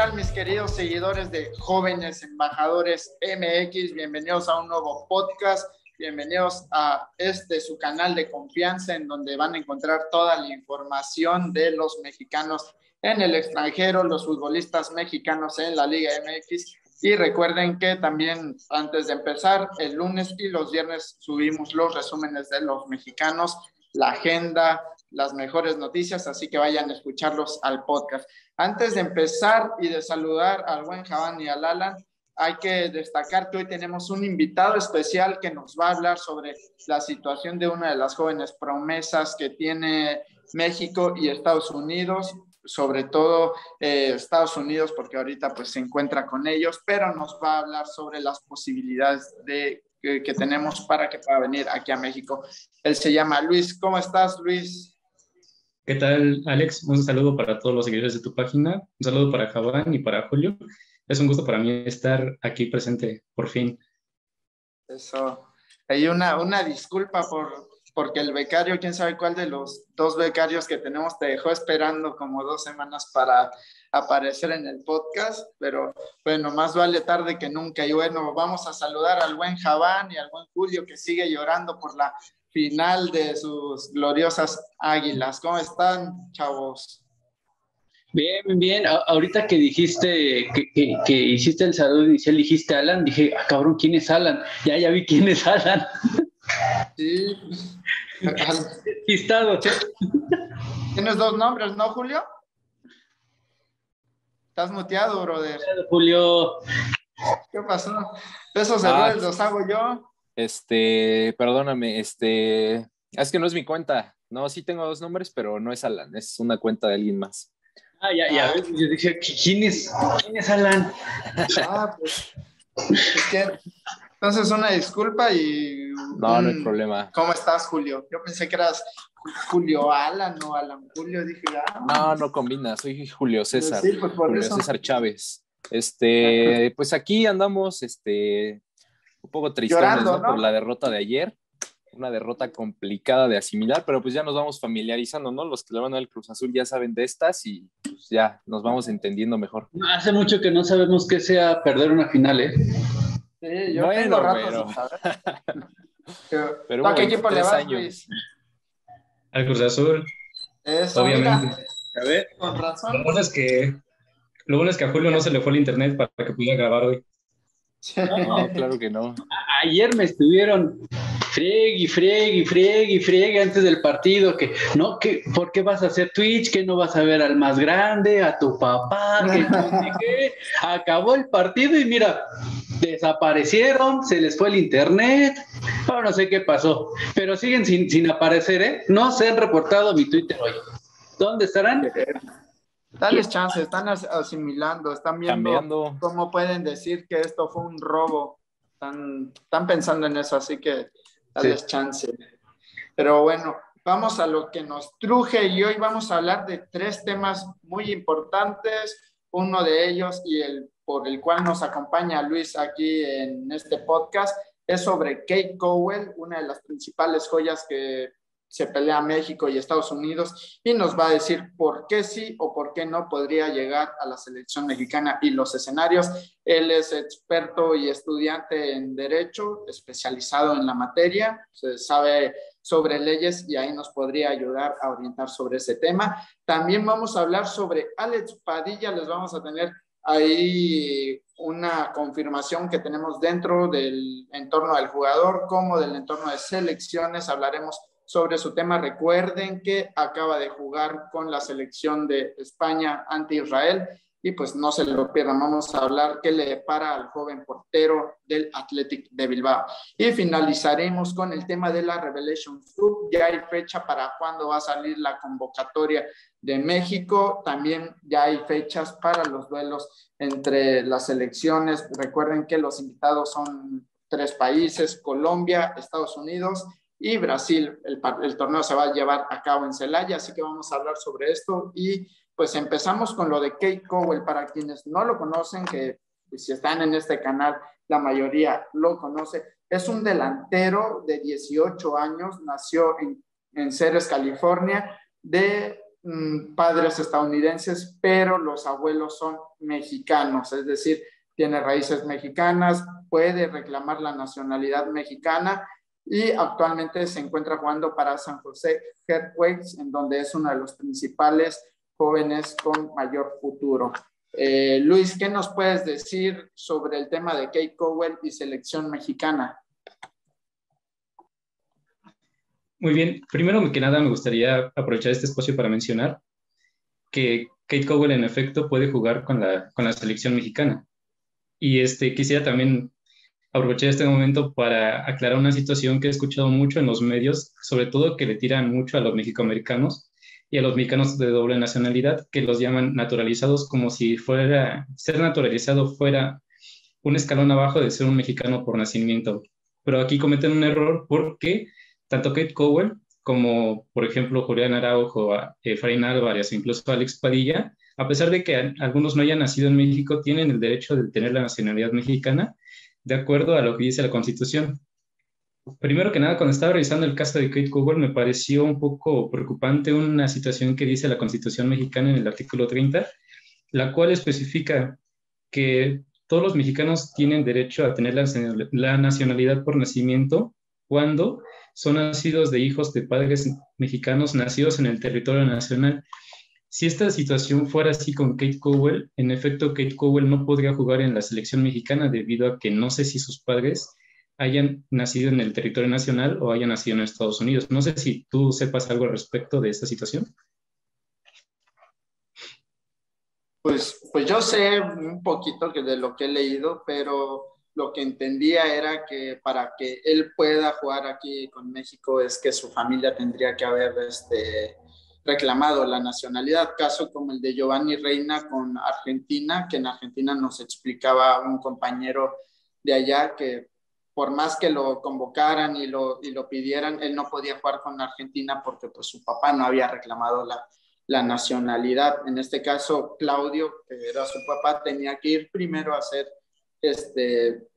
tal mis queridos seguidores de Jóvenes Embajadores MX? Bienvenidos a un nuevo podcast, bienvenidos a su canal de confianza en donde van a encontrar toda la información de los mexicanos en el extranjero, los futbolistas mexicanos en la Liga MX. Y recuerden que también antes de empezar, el lunes y los viernes subimos los resúmenes de los mexicanos, la agenda, las mejores noticias, así que vayan a escucharlos al podcast. Antes de empezar y de saludar al buen Javán y al Alan, hay que destacar que hoy tenemos un invitado especial que nos va a hablar sobre la situación de una de las jóvenes promesas que tiene México y Estados Unidos, sobre todo Estados Unidos, porque ahorita pues se encuentra con ellos, pero nos va a hablar sobre las posibilidades que tenemos para que pueda venir aquí a México. Él se llama Luis. ¿Cómo estás, Luis? ¿Qué tal, Alex? Un saludo para todos los seguidores de tu página, un saludo para Javán y para Julio. Es un gusto para mí estar aquí presente, por fin. Eso. Hay una disculpa porque el becario, quién sabe cuál de los dos becarios que tenemos, te dejó esperando como 2 semanas para aparecer en el podcast, pero bueno, más vale tarde que nunca. Y bueno, vamos a saludar al buen Javán y al buen Julio, que sigue llorando por la final de sus gloriosas Águilas. ¿Cómo están, chavos? Bien, bien, bien. Ahorita que dijiste que hiciste el saludo inicial, dijiste Alan, dije, cabrón, ¿quién es Alan? Ya vi quién es Alan. Sí. Despistado. Tienes 2 nombres, ¿no, Julio? Estás muteado, brother. Julio. ¿Qué pasó? Esos errores los hago yo. Perdóname, es que no es mi cuenta. No, sí tengo 2 nombres, pero no es Alan, es una cuenta de alguien más. Ya. Yo dije, ¿quién es Alan? Pues, es que, entonces una disculpa y... No hay problema. ¿Cómo estás, Julio? Yo pensé que eras Julio Alan o Alan Julio, dije, No combina, soy Julio César. Sí, pues Julio eso. César Chávez. Pues aquí andamos, un poco tristones, llorando, ¿no? Por la derrota de ayer. Una derrota complicada de asimilar, pero pues ya nos vamos familiarizando, ¿no? Los que le van al Cruz Azul ya saben de estas y pues ya nos vamos entendiendo mejor. Hace mucho que no sabemos qué sea perder una final, ¿eh? Sí, yo tengo ratos sin saber. Pero ¿A qué equipo le vas, Luis? Al Cruz Azul. Eso, obviamente. Mira. A ver, con razón. Lo bueno es que a Julio no se le fue el internet para que pudiera grabar hoy. No, claro que no. Ayer me estuvieron friegue antes del partido, ¿por qué vas a hacer Twitch? Que no vas a ver al más grande, a tu papá, que acabó el partido y mira, desaparecieron, se les fue el internet, no sé qué pasó, pero siguen sin aparecer, ¿eh? No se han reportado a mi Twitter hoy. ¿Dónde estarán? Dales chance, están asimilando, están viendo cambiando. Cómo pueden decir que esto fue un robo. Están pensando en eso, así que dales chance. Pero bueno, vamos a lo que nos truje y hoy vamos a hablar de 3 temas muy importantes. Uno de ellos por el cual nos acompaña Luis aquí en este podcast es sobre Kate Cowell, una de las principales joyas que se pelea México y Estados Unidos, y nos va a decir por qué sí o por qué no podría llegar a la selección mexicana y los escenarios. Él es experto y estudiante en Derecho, especializado en la materia, se sabe sobre leyes y ahí nos podría ayudar a orientar sobre ese tema. También vamos a hablar sobre Alex Padilla, les vamos a tener ahí una confirmación que tenemos dentro del entorno del jugador como del entorno de selecciones. Hablaremos sobre su tema. Recuerden que acaba de jugar con la selección de España ante Israel y pues no se lo pierdan. Vamos a hablar qué le depara al joven portero del Athletic de Bilbao. Y finalizaremos con el tema de la Revelation Group. Ya hay fecha para cuándo va a salir la convocatoria de México. También ya hay fechas para los duelos entre las selecciones. Recuerden que los invitados son 3 países: Colombia, Estados Unidos y Brasil. El torneo se va a llevar a cabo en Celaya, así que vamos a hablar sobre esto. Y pues empezamos con lo de Kate Cowell. Para quienes no lo conocen, que si están en este canal, la mayoría lo conoce, es un delantero de 18 años, nació en Ceres, California, de padres estadounidenses, pero los abuelos son mexicanos, es decir, tiene raíces mexicanas, puede reclamar la nacionalidad mexicana y actualmente se encuentra jugando para San José Earthquakes, en donde es uno de los principales jóvenes con mayor futuro. Luis, ¿qué nos puedes decir sobre el tema de Kate Cowell y selección mexicana? Muy bien, primero que nada me gustaría aprovechar este espacio para mencionar que Kate Cowell en efecto puede jugar con la selección mexicana. Y quisiera también aprovechar este momento para aclarar una situación que he escuchado mucho en los medios, sobre todo que le tiran mucho a los mexicoamericanos y a los mexicanos de doble nacionalidad, que los llaman naturalizados, como si ser naturalizado fuera un escalón abajo de ser un mexicano por nacimiento. Pero aquí cometen un error porque tanto Kate Cowell como, por ejemplo, Julián Araujo, Efraín Álvarez, incluso Alex Padilla, a pesar de que algunos no hayan nacido en México, tienen el derecho de tener la nacionalidad mexicana de acuerdo a lo que dice la Constitución. Primero que nada, cuando estaba revisando el caso de Kate Cowell, me pareció un poco preocupante una situación que dice la Constitución mexicana en el artículo 30, la cual especifica que todos los mexicanos tienen derecho a tener la nacionalidad por nacimiento cuando son nacidos de hijos de padres mexicanos nacidos en el territorio nacional. Si esta situación fuera así con Kate Cowell, en efecto, Kate Cowell no podría jugar en la selección mexicana debido a que no sé si sus padres hayan nacido en el territorio nacional o hayan nacido en Estados Unidos. No sé si tú sepas algo al respecto de esta situación. Pues yo sé un poquito de lo que he leído, pero lo que entendía era que para que él pueda jugar aquí con México es que su familia tendría que haber reclamado la nacionalidad, caso como el de Giovanni Reina con Argentina, que en Argentina nos explicaba un compañero de allá que por más que lo convocaran y lo pidieran, él no podía jugar con Argentina porque pues su papá no había reclamado la nacionalidad. En este caso, Claudio, que era su papá, tenía que ir primero a hacer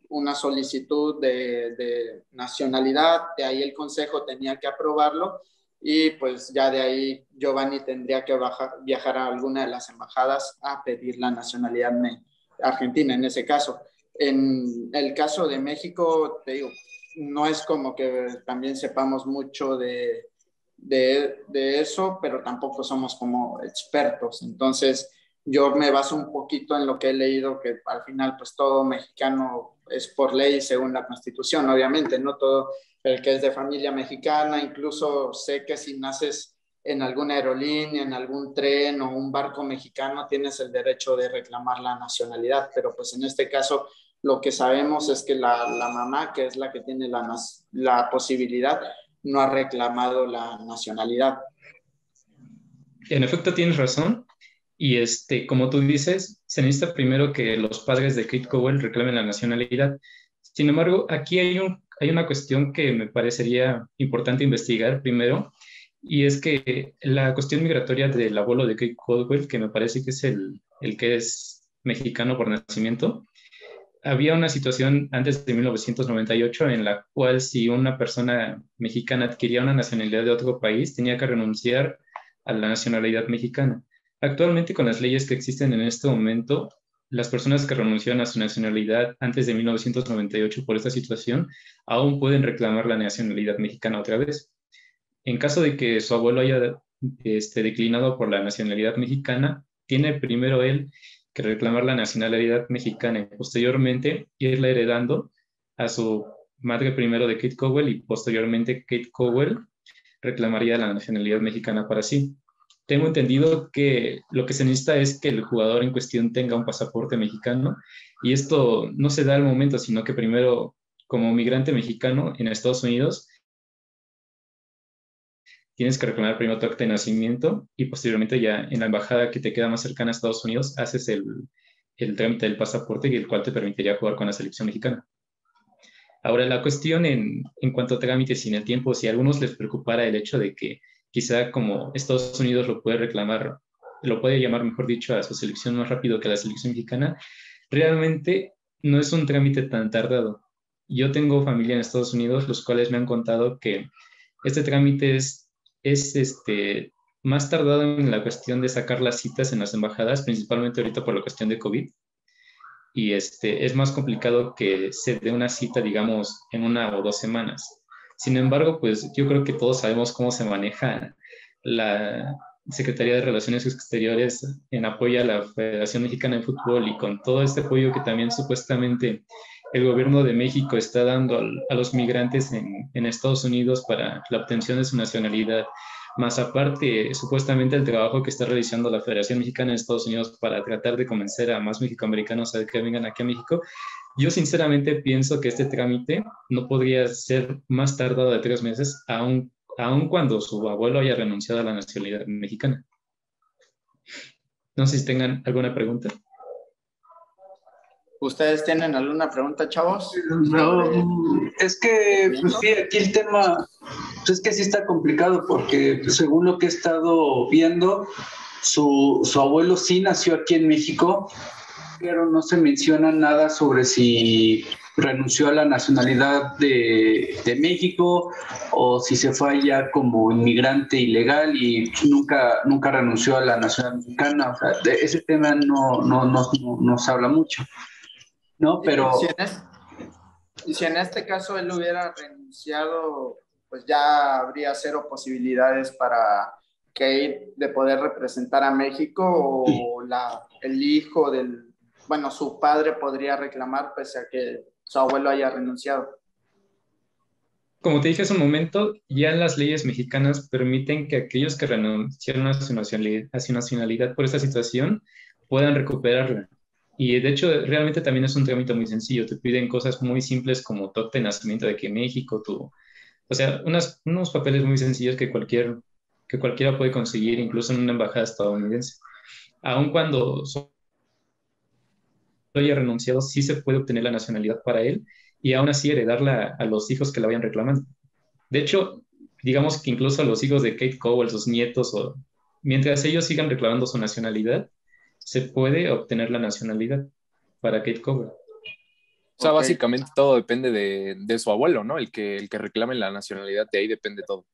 una solicitud de nacionalidad, de ahí el consejo tenía que aprobarlo y pues ya de ahí Giovanni tendría que viajar a alguna de las embajadas a pedir la nacionalidad argentina en ese caso. En el caso de México, te digo, no es como que también sepamos mucho de eso, pero tampoco somos como expertos. Entonces, yo me baso un poquito en lo que he leído, que al final, pues todo mexicano es por ley según la Constitución, obviamente, no todo el que es de familia mexicana, incluso sé que si naces en alguna aerolínea, en algún tren o un barco mexicano, tienes el derecho de reclamar la nacionalidad, pero pues en este caso lo que sabemos es que la mamá, que es la que tiene la posibilidad, no ha reclamado la nacionalidad. En efecto, tienes razón. Y como tú dices, se necesita primero que los padres de Kate Cowell reclamen la nacionalidad. Sin embargo, aquí hay una cuestión que me parecería importante investigar primero, y es que la cuestión migratoria del abuelo de Kate Cowell, que me parece que es el que es mexicano por nacimiento, había una situación antes de 1998 en la cual si una persona mexicana adquiría una nacionalidad de otro país, tenía que renunciar a la nacionalidad mexicana. Actualmente, con las leyes que existen en este momento, las personas que renunciaron a su nacionalidad antes de 1998 por esta situación aún pueden reclamar la nacionalidad mexicana otra vez. En caso de que su abuelo haya declinado por la nacionalidad mexicana, tiene primero él que reclamar la nacionalidad mexicana y posteriormente irla heredando a su madre primero de Kate Cowell y posteriormente Kate Cowell reclamaría la nacionalidad mexicana para sí. Tengo entendido que lo que se necesita es que el jugador en cuestión tenga un pasaporte mexicano y esto no se da al momento, sino que primero, como migrante mexicano en Estados Unidos, tienes que reclamar primero tu acta de nacimiento y posteriormente ya en la embajada que te queda más cercana a Estados Unidos haces el trámite del pasaporte y el cual te permitiría jugar con la selección mexicana. Ahora, la cuestión en cuanto a trámites y en el tiempo, si a algunos les preocupara el hecho de que quizá como Estados Unidos lo puede reclamar, lo puede llamar, mejor dicho, a su selección más rápido que a la selección mexicana, realmente no es un trámite tan tardado. Yo tengo familia en Estados Unidos, los cuales me han contado que este trámite es más tardado en la cuestión de sacar las citas en las embajadas, principalmente ahorita por la cuestión de COVID. Y es más complicado que se dé una cita, digamos, en 1 o 2 semanas. Sin embargo, pues yo creo que todos sabemos cómo se maneja la Secretaría de Relaciones Exteriores en apoyo a la Federación Mexicana de Fútbol, y con todo este apoyo que también supuestamente el gobierno de México está dando a los migrantes en Estados Unidos para la obtención de su nacionalidad, más aparte, supuestamente el trabajo que está realizando la Federación Mexicana de Estados Unidos para tratar de convencer a más mexicoamericanos a que vengan aquí a México. Yo sinceramente pienso que este trámite no podría ser más tardado de 3 meses, aun cuando su abuelo haya renunciado a la nacionalidad mexicana. No sé si tengan alguna pregunta. ¿Ustedes tienen alguna pregunta, chavos? No, es que, pues sí, aquí el tema, pues es que sí está complicado porque pues, según lo que he estado viendo, su abuelo sí nació aquí en México, pero no se menciona nada sobre si renunció a la nacionalidad de México o si se fue allá como inmigrante ilegal y nunca renunció a la nacionalidad mexicana. O sea, de ese tema no se habla mucho, ¿no? Pero Si en este caso él hubiera renunciado, pues ya habría cero posibilidades para Kate de poder representar a México, o el hijo bueno, su padre podría reclamar pese a que su abuelo haya renunciado. Como te dije hace un momento, ya las leyes mexicanas permiten que aquellos que renunciaron a su nacionalidad por esta situación puedan recuperarla. Y de hecho, realmente también es un trámite muy sencillo. Te piden cosas muy simples como tu acta de nacimiento de aquí en México, o sea, unos papeles muy sencillos que cualquiera puede conseguir, incluso en una embajada estadounidense. Aun cuando solo haya renunciado, sí se puede obtener la nacionalidad para él y aún así heredarla a los hijos que la vayan reclamando. De hecho, digamos que incluso a los hijos de Kate Cowell, sus nietos, mientras ellos sigan reclamando su nacionalidad, se puede obtener la nacionalidad para Kate Cowell. O sea, básicamente todo depende de su abuelo, ¿no? El que reclame la nacionalidad, de ahí depende todo.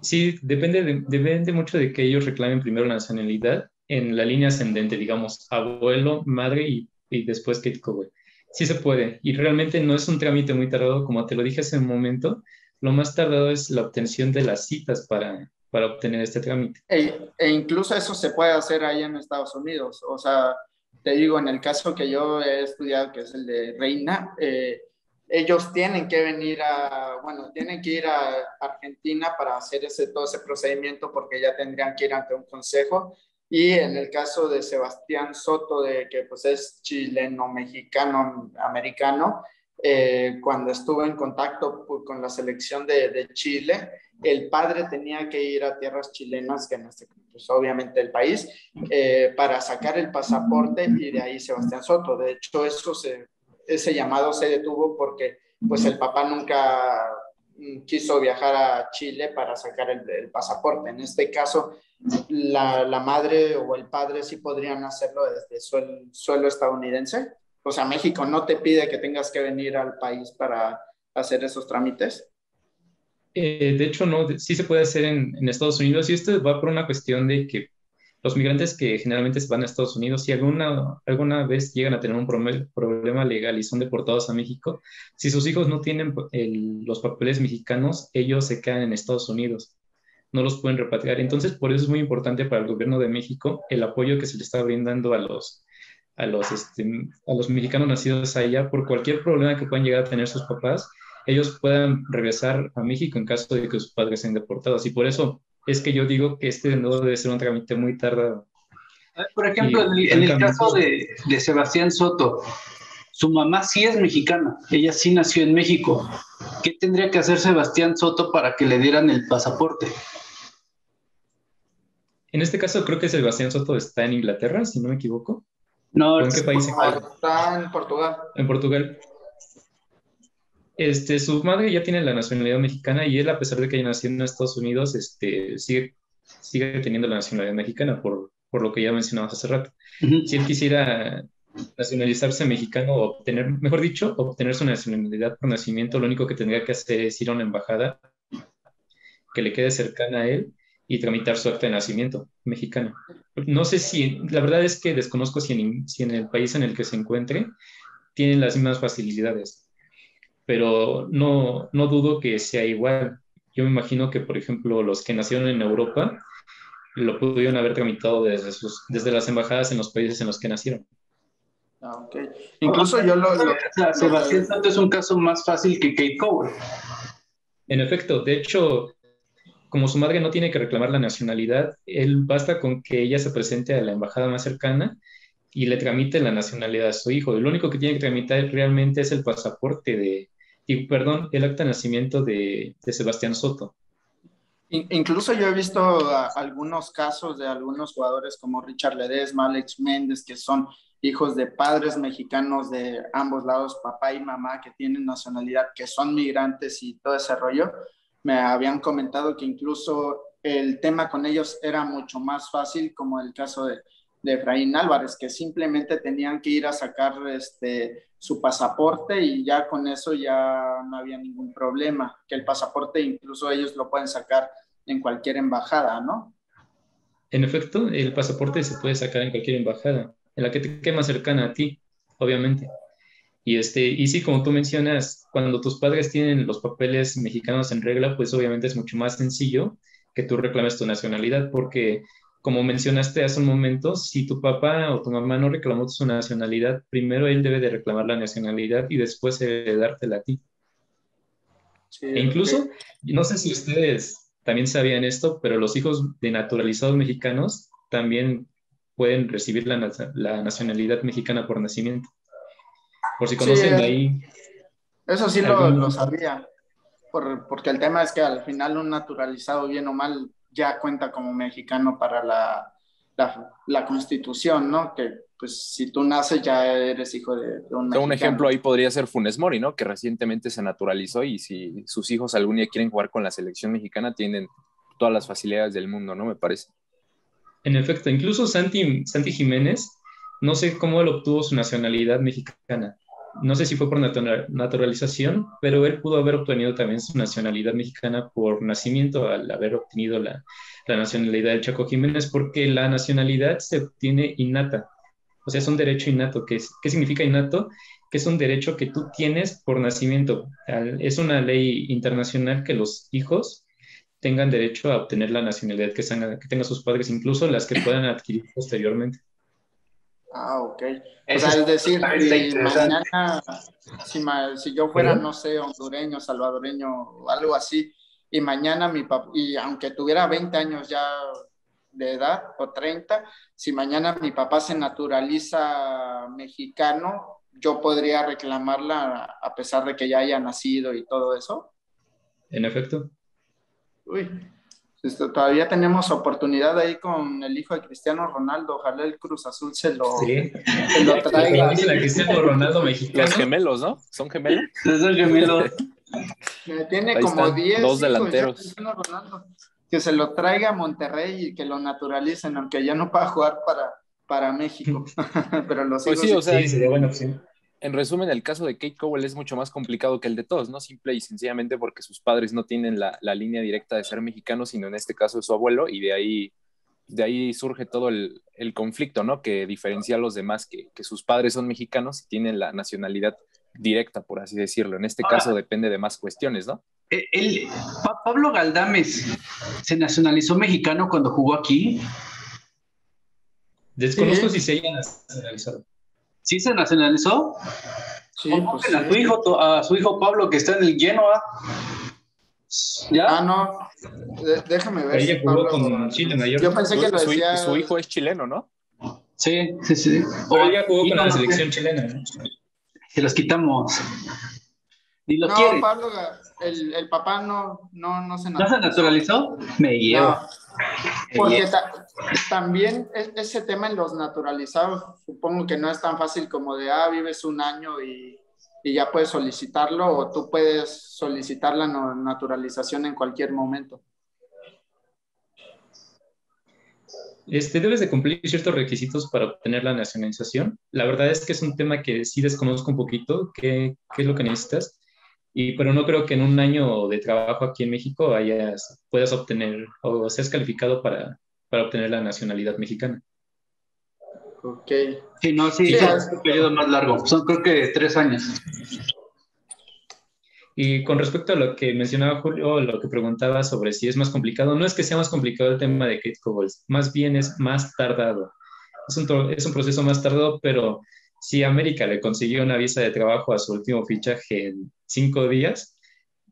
Sí, depende mucho de que ellos reclamen primero la nacionalidad en la línea ascendente, digamos, abuelo, madre y después Kate Cowell. Sí se puede, y realmente no es un trámite muy tardado, como te lo dije hace un momento. Lo más tardado es la obtención de las citas para obtener este trámite. E incluso eso se puede hacer ahí en Estados Unidos. O sea, te digo, en el caso que yo he estudiado, que es el de Reina, ellos tienen que tienen que ir a Argentina para hacer todo ese procedimiento, porque ya tendrían que ir ante un consejo. Y en el caso de Sebastián Soto, de que pues es chileno, mexicano, americano, cuando estuve en contacto con la selección de Chile, el padre tenía que ir a tierras chilenas, que pues obviamente el país, para sacar el pasaporte, y de ahí Sebastián Soto. De hecho, ese llamado se detuvo porque pues el papá nunca quiso viajar a Chile para sacar el pasaporte. En este caso, la madre o el padre sí podrían hacerlo desde suelo estadounidense. O sea, México no te pide que tengas que venir al país para hacer esos trámites. De hecho, no, sí se puede hacer en Estados Unidos, y esto va por una cuestión de que los migrantes que generalmente se van a Estados Unidos, si alguna vez llegan a tener un problema legal y son deportados a México, si sus hijos no tienen los papeles mexicanos, ellos se quedan en Estados Unidos, no los pueden repatriar. Entonces, por eso es muy importante para el gobierno de México el apoyo que se le está brindando a los mexicanos nacidos allá por cualquier problema que puedan llegar a tener sus papás. Ellos puedan regresar a México en caso de que sus padres sean deportados. Y por eso es que yo digo que no debe ser un trámite muy tardado. Por ejemplo, en el caso de Sebastián Soto, su mamá sí es mexicana, ella sí nació en México. ¿Qué tendría que hacer Sebastián Soto para que le dieran el pasaporte? En este caso creo que Sebastián Soto está en Inglaterra, si no me equivoco. No, ¿En qué país? Está en Portugal. En Portugal. Su madre ya tiene la nacionalidad mexicana, y él, a pesar de que haya nacido en Estados Unidos, sigue teniendo la nacionalidad mexicana, por lo que ya mencionabas hace rato. Uh-huh. Si él quisiera nacionalizarse mexicano, o obtener su nacionalidad por nacimiento, lo único que tendría que hacer es ir a una embajada que le quede cercana a él y tramitar su acta de nacimiento mexicano. No sé si, la verdad es que desconozco si en el país en el que se encuentre tienen las mismas facilidades, pero no dudo que sea igual. Yo me imagino que, por ejemplo, los que nacieron en Europa lo pudieron haber tramitado desde las embajadas en los países en los que nacieron. Ah, ok. Incluso yo Sebastián Santos es un caso más fácil que Kate Cowell. En efecto, de hecho, como su madre no tiene que reclamar la nacionalidad, él basta con que ella se presente a la embajada más cercana y le tramite la nacionalidad a su hijo. Lo único que tiene que tramitar realmente es el pasaporte el acta de nacimiento de Sebastián Soto. Incluso yo he visto algunos casos de algunos jugadores como Richard Ledesma, Alex Méndez, que son hijos de padres mexicanos de ambos lados, papá y mamá, que tienen nacionalidad, que son migrantes y todo ese rollo. Me habían comentado que incluso el tema con ellos era mucho más fácil, como el caso de Efraín Álvarez, que simplemente tenían que ir a sacar su pasaporte y ya con eso ya no había ningún problema, que el pasaporte incluso ellos lo pueden sacar en cualquier embajada, ¿no? En efecto, el pasaporte se puede sacar en cualquier embajada, en la que te quede más cercana a ti, obviamente. Y sí, como tú mencionas, cuando tus padres tienen los papeles mexicanos en regla, pues obviamente es mucho más sencillo que tú reclames tu nacionalidad, porque como mencionaste hace un momento, si tu papá o tu mamá no reclamó su nacionalidad, primero él debe de reclamar la nacionalidad y después dártela a ti. Sí, E incluso, no sé si ustedes también sabían esto, pero los hijos de naturalizados mexicanos también pueden recibir la nacionalidad mexicana por nacimiento. Por si conocen de ahí. Eso sí lo sabía, porque el tema es que al final un naturalizado, bien o mal, ya cuenta como mexicano para la Constitución, ¿no? Que pues si tú naces ya eres hijo de un mexicano. Un ejemplo ahí podría ser Funes Mori, ¿no? Que recientemente se naturalizó y si sus hijos algún día quieren jugar con la selección mexicana, tienen todas las facilidades del mundo, ¿no? Me parece. En efecto, incluso Santi Jiménez, no sé cómo él obtuvo su nacionalidad mexicana. No sé si fue por naturalización, pero él pudo haber obtenido también su nacionalidad mexicana por nacimiento al haber obtenido la nacionalidad de Chaco Jiménez, porque la nacionalidad se obtiene innata. O sea, es un derecho innato. ¿Qué significa innato? Que es un derecho que tú tienes por nacimiento. Es una ley internacional que los hijos tengan derecho a obtener la nacionalidad que tengan sus padres, incluso las que puedan adquirir posteriormente. Ah, ok. O sea, es decir, mañana, si yo fuera, no sé, hondureño, salvadoreño o algo así, y mañana mi papá, y aunque tuviera 20 años ya de edad o 30, si mañana mi papá se naturaliza mexicano, yo podría reclamarla a pesar de que ya haya nacido y todo eso. En efecto. Uy, todavía tenemos oportunidad ahí con el hijo de Cristiano Ronaldo. Ojalá el Cruz Azul se lo traiga. Dicen a Cristiano Ronaldo mexicano. Los gemelos, ¿no? ¿Son gemelos? Son gemelos. Tiene como 10 dos delanteros. Que se lo traiga a Monterrey y que lo naturalicen, aunque ya no pueda jugar para México. Pero los pues hijos sí, o sea, sería buena opción. En resumen, el caso de Kate Cowell es mucho más complicado que el de todos, ¿no? Simple y sencillamente porque sus padres no tienen la línea directa de ser mexicanos, sino en este caso de su abuelo, y de ahí surge todo el conflicto, ¿no? Que diferencia a los demás, que sus padres son mexicanos y tienen la nacionalidad directa, por así decirlo. En este caso depende de más cuestiones, ¿no? Pablo Galdames se nacionalizó mexicano cuando jugó aquí. Desconozco si se haya nacionalizado. ¿Sí se nacionalizó? Sí, pues sí. A su hijo Pablo, que está en el Genoa. ¿Ya? No. Déjame ver. Ella jugó con Chile mayor. Yo pensé que lo decía... Su hijo es chileno, ¿no? Sí. Pero ella jugó con la selección chilena, ¿no? Se los quitamos. Ni lo quiere. Pablo, el papá no se naturalizó. ¿No se naturalizó? Me llevo. No, porque también ese tema en los naturalizados, supongo que no es tan fácil como de, vives un año y ya puedes solicitarlo, o tú puedes solicitar la naturalización en cualquier momento. Debes de cumplir ciertos requisitos para obtener la nacionalización. La verdad es que es un tema que sí desconozco un poquito, qué es lo que necesitas, pero no creo que en un año de trabajo aquí en México puedas obtener o seas calificado para obtener la nacionalidad mexicana. Ok. Sí, no, sí, Sí, es un periodo más largo. Son creo que 3 años. Y con respecto a lo que mencionaba Julio, lo que preguntaba sobre si es más complicado, no es que sea más complicado el tema de Kate Cowell, más bien es más tardado. Es un proceso más tardado, pero si América le consiguió una visa de trabajo a su último fichaje en 5 días,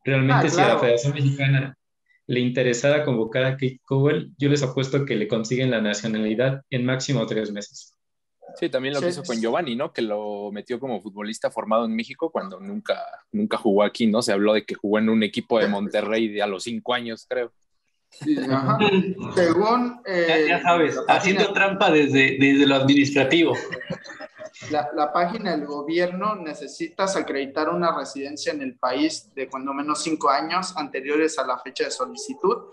realmente si a la claro. Federación Mexicana le interesara convocar a Kate Cowell, yo les apuesto que le consiguen la nacionalidad en máximo 3 meses. Sí, también lo que hizo con Giovanni, ¿no? Que lo metió como futbolista formado en México cuando nunca jugó aquí, ¿no? Se habló de que jugó en un equipo de Monterrey a los 5 años, creo. Sí, ajá. Según Ya sabes, la haciendo página, trampa desde lo administrativo. la página del gobierno, necesitas acreditar una residencia en el país de cuando menos 5 años anteriores a la fecha de solicitud,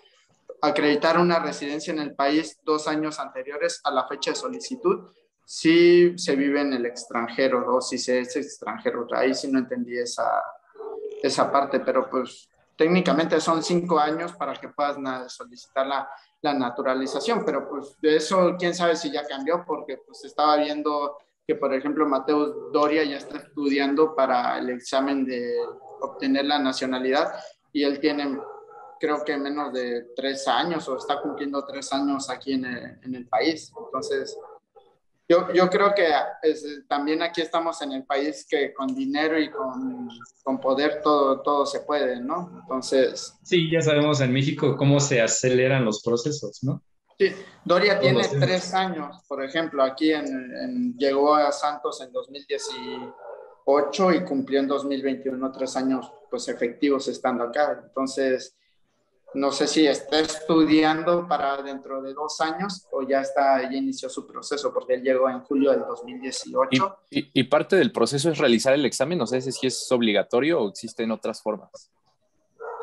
acreditar una residencia en el país 2 años anteriores a la fecha de solicitud, si se vive en el extranjero o si se es extranjero. Ahí sí no entendí esa parte, pero pues técnicamente son 5 años para que puedas solicitar la naturalización, pero pues de eso quién sabe si ya cambió, porque pues estaba viendo que, por ejemplo, Mateus Doria ya está estudiando para el examen de obtener la nacionalidad y él tiene, creo que menos de 3 años o está cumpliendo 3 años aquí en el país. Entonces, yo creo que también aquí estamos en el país que con dinero y con poder todo se puede, ¿no? Entonces... Sí, ya sabemos en México cómo se aceleran los procesos, ¿no? Sí, Doria Todos tiene los temas. 3 años, por ejemplo, aquí llegó a Santos en 2018 y cumplió en 2021 3 años pues efectivos estando acá. Entonces, no sé si está estudiando para dentro de 2 años o ya inició su proceso, porque él llegó en julio del 2018. Y parte del proceso es realizar el examen, no sé si es obligatorio o existen otras formas.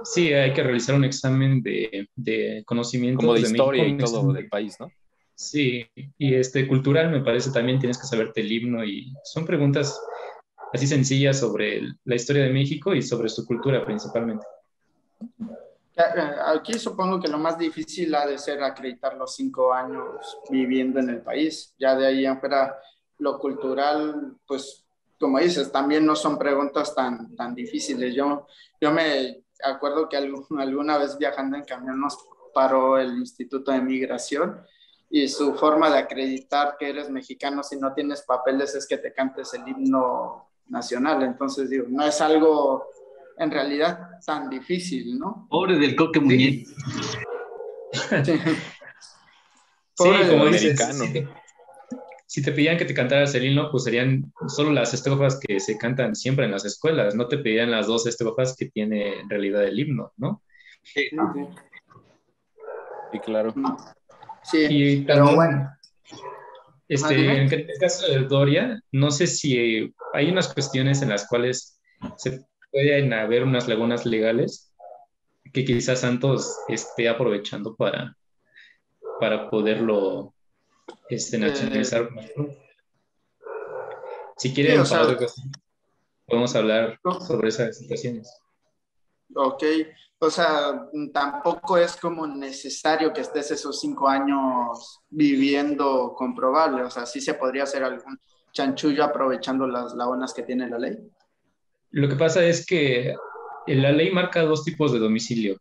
Sí, hay que realizar un examen de conocimientos Como de de México. historia y todo del país, ¿no? Sí, y cultural me parece también tienes que saberte el himno y son preguntas así sencillas sobre la historia de México y sobre su cultura principalmente. Aquí supongo que lo más difícil ha de ser acreditar los 5 años viviendo en el país. Ya de ahí en fuera, lo cultural, pues como dices, también no son preguntas tan difíciles. Yo me acuerdo que alguna vez viajando en camión nos paró el Instituto de Migración y su forma de acreditar que eres mexicano si no tienes papeles es que te cantes el himno nacional. Entonces digo, no es algo en realidad tan difícil, ¿no? Pobre del Coque Muñiz. Sí. Sí, como dices, americano. si te pedían que te cantaras el himno, pues serían solo las estrofas que se cantan siempre en las escuelas, no te pedían las 2 estrofas que tiene en realidad el himno, ¿no? Sí, sí, claro. Sí, Y pero también, bueno. en el caso de Doria, no sé si hay unas cuestiones en las cuales se pueden haber unas lagunas legales que quizás Santos esté aprovechando para poderlo nacionalizar. Si Sí, o quieren, para sea, otra cosa, podemos hablar sobre esas situaciones. ok, o sea, tampoco es como necesario que estés esos 5 años viviendo comprobable, o sea, sí se podría hacer algún chanchullo aprovechando las lagunas que tiene la ley. Lo que pasa es que la ley marca 2 tipos de domicilio.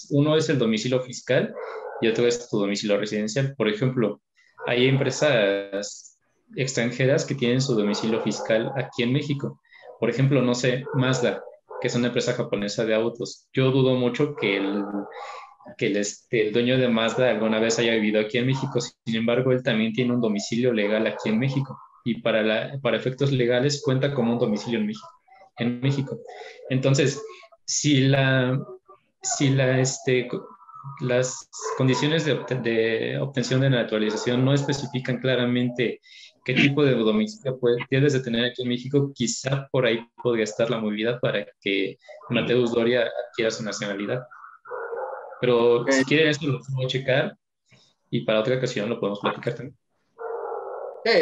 Uno es el domicilio fiscal y otro es tu domicilio residencial. Por ejemplo, hay empresas extranjeras que tienen su domicilio fiscal aquí en México. Por ejemplo, no sé, Mazda, que es una empresa japonesa de autos. Yo dudo mucho que el dueño de Mazda alguna vez haya vivido aquí en México. Sin embargo, él también tiene un domicilio legal aquí en México y para efectos legales cuenta como un domicilio en México. Entonces, si las condiciones de obtención de naturalización no especifican claramente qué tipo de domicilio debes de tener aquí en México, quizá por ahí podría estar la movilidad para que Mateus Doria adquiera su nacionalidad. Pero si quieren esto lo puedo checar y para otra ocasión lo podemos platicar también.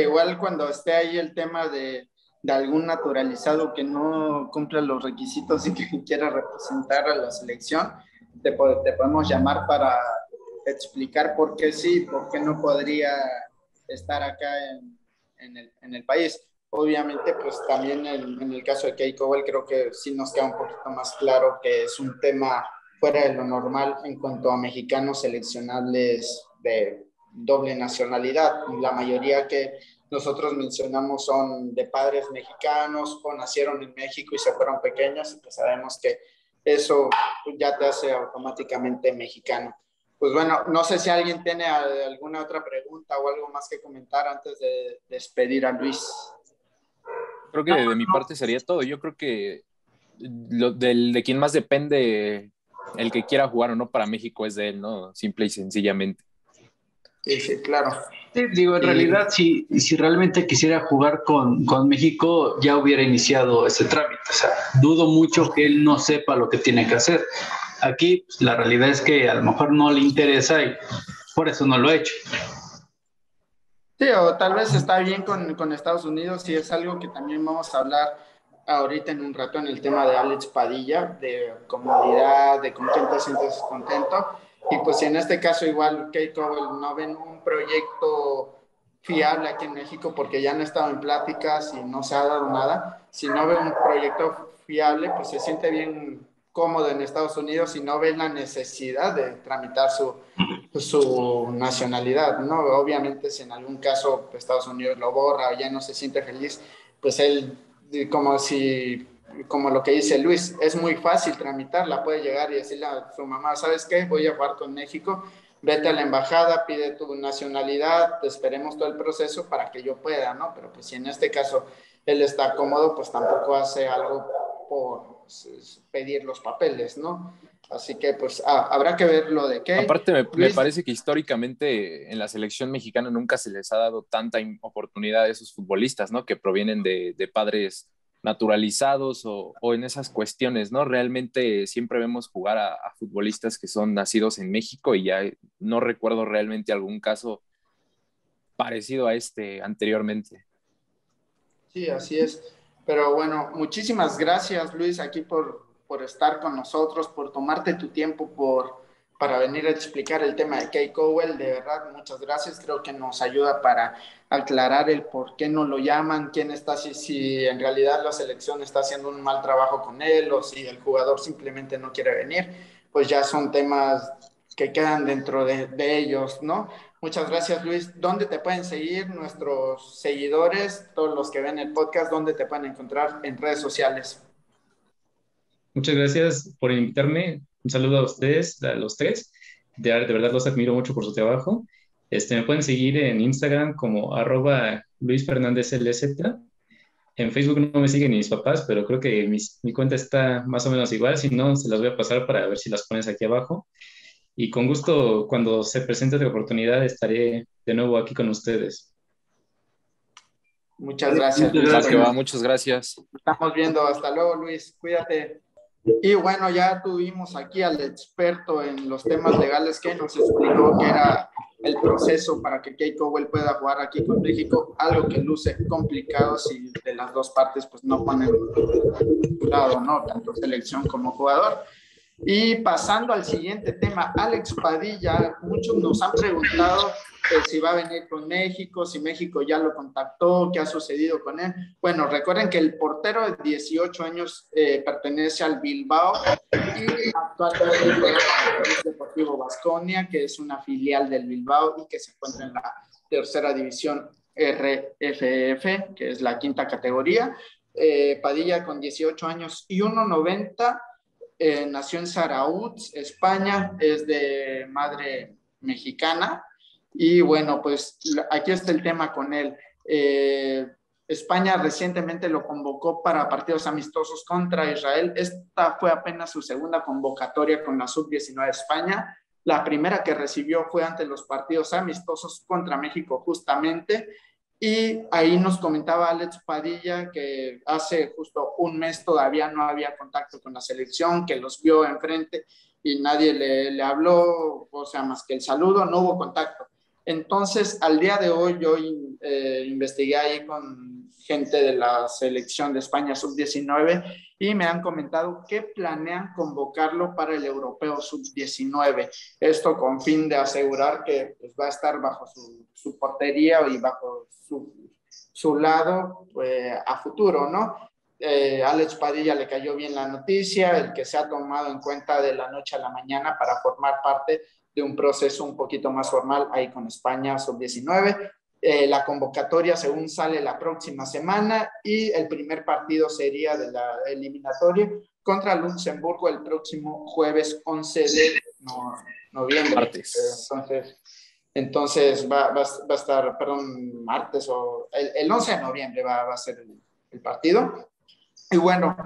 Igual cuando esté ahí el tema de de algún naturalizado que no cumpla los requisitos y que quiera representar a la selección, te podemos llamar para explicar por qué sí, por qué no podría estar acá en el país. Obviamente, pues también en el caso de Kate Cowell creo que sí nos queda un poquito más claro que es un tema fuera de lo normal en cuanto a mexicanos seleccionables de doble nacionalidad. La mayoría que nosotros mencionamos son de padres mexicanos o nacieron en México y se fueron pequeños, y pues sabemos que eso ya te hace automáticamente mexicano. Pues bueno, no sé si alguien tiene alguna otra pregunta o algo más que comentar antes de despedir a Luis. Creo que de mi parte sería todo. Yo creo que de quien más depende el que quiera jugar o no para México es de él, ¿no? Simple y sencillamente. Sí, sí, claro. Sí, digo, en realidad, si realmente quisiera jugar con México, ya hubiera iniciado ese trámite. O sea, dudo mucho que él no sepa lo que tiene que hacer. Aquí, pues, la realidad es que a lo mejor no le interesa y por eso no lo ha hecho. Sí, o tal vez está bien con Estados Unidos, y es algo que también vamos a hablar ahorita en un rato en el tema de Alex Padilla, de comodidad, de con quién te sientes contento. Y pues si en este caso igual Kate Cowell no ven un proyecto fiable aquí en México porque ya han estado en pláticas y no se ha dado nada, si no ve un proyecto fiable, pues se siente bien cómodo en Estados Unidos y no ve la necesidad de tramitar su nacionalidad, ¿no? Obviamente si en algún caso pues, Estados Unidos lo borra o ya no se siente feliz, pues él, como lo que dice Luis, es muy fácil tramitarla, puede llegar y decirle a su mamá, ¿sabes qué? Voy a jugar con México, vete a la embajada, pide tu nacionalidad, te esperemos todo el proceso para que yo pueda, ¿no? Pero pues si en este caso él está cómodo, pues tampoco hace algo por pedir los papeles, ¿no? Así que pues habrá que ver lo de Kate. Aparte, me parece que históricamente en la selección mexicana nunca se les ha dado tanta oportunidad a esos futbolistas, ¿no? Que provienen de padres naturalizados o en esas cuestiones, ¿no? Realmente siempre vemos jugar a futbolistas que son nacidos en México y ya no recuerdo realmente algún caso parecido a este anteriormente. Sí, así es. Pero bueno, muchísimas gracias, Luis, aquí por estar con nosotros, por tomarte tu tiempo para venir a explicar el tema de Kate Cowell. De verdad, muchas gracias. Creo que nos ayuda para aclarar el por qué no lo llaman, quién está, si en realidad la selección está haciendo un mal trabajo con él o si el jugador simplemente no quiere venir. Pues ya son temas que quedan dentro de ellos, ¿no? Muchas gracias, Luis. ¿Dónde te pueden seguir nuestros seguidores, todos los que ven el podcast? ¿Dónde te pueden encontrar en redes sociales? Muchas gracias por invitarme. Un saludo a ustedes, a los tres. De verdad los admiro mucho por su trabajo. Me pueden seguir en Instagram como @LuisFernandezLZ. En Facebook no me siguen ni mis papás, pero creo que mi cuenta está más o menos igual. Si no, se las voy a pasar para ver si las pones aquí abajo. Y con gusto, cuando se presente otra oportunidad, estaré de nuevo aquí con ustedes. Muchas gracias, Luis. Más que va, muchas gracias. Estamos viendo. Hasta luego, Luis. Cuídate. Y bueno, ya tuvimos aquí al experto en los temas legales que nos explicó que era el proceso para que Kate Cowell pueda jugar aquí con México, algo que luce complicado si de las dos partes pues no ponen lado, ¿no? Tanto selección como jugador. Y pasando al siguiente tema, Alex Padilla, muchos nos han preguntado si va a venir con México, si México ya lo contactó, qué ha sucedido con él. Bueno, recuerden que el portero de 18 años pertenece al Bilbao y actualmente juega con el Deportivo Baskonia, que es una filial del Bilbao y que se encuentra en la tercera división RFF, que es la quinta categoría. Padilla con 18 años y 1,90. Nació en Zarautz, España, es de madre mexicana. Y bueno, pues aquí está el tema con él. España recientemente lo convocó para partidos amistosos contra Israel. Esta fue apenas su segunda convocatoria con la Sub-19 de España. La primera que recibió fue ante los partidos amistosos contra México justamente. Y ahí nos comentaba Alex Padilla que hace justo un mes todavía no había contacto con la selección, que los vio enfrente y nadie le habló, o sea, más que el saludo, no hubo contacto. Entonces, al día de hoy yo investigué ahí con gente de la selección de España sub-19 y me han comentado que planean convocarlo para el europeo sub-19. Esto con fin de asegurar que pues, va a estar bajo su portería y bajo su lado a futuro, ¿no? Alex Padilla le cayó bien la noticia, el que se ha tomado en cuenta de la noche a la mañana para formar parte de un proceso un poquito más formal ahí con España sub-19. La convocatoria según sale la próxima semana y el primer partido sería de la eliminatoria contra Luxemburgo el próximo jueves 11 de noviembre. Martes. Entonces va a estar, perdón, martes o el 11 de noviembre va a ser el partido. Y bueno,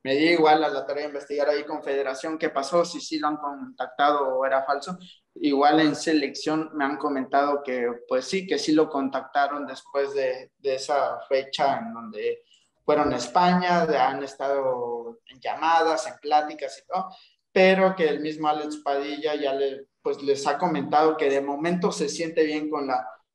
me di igual a la tarea de investigar ahí con Federación qué pasó, si sí lo han contactado o era falso. Igual en selección me han comentado que pues sí, que sí lo contactaron después de esa fecha en donde fueron a España, han estado en llamadas, en pláticas y todo, pero que el mismo Alex Padilla ya les ha comentado que de momento se siente bien con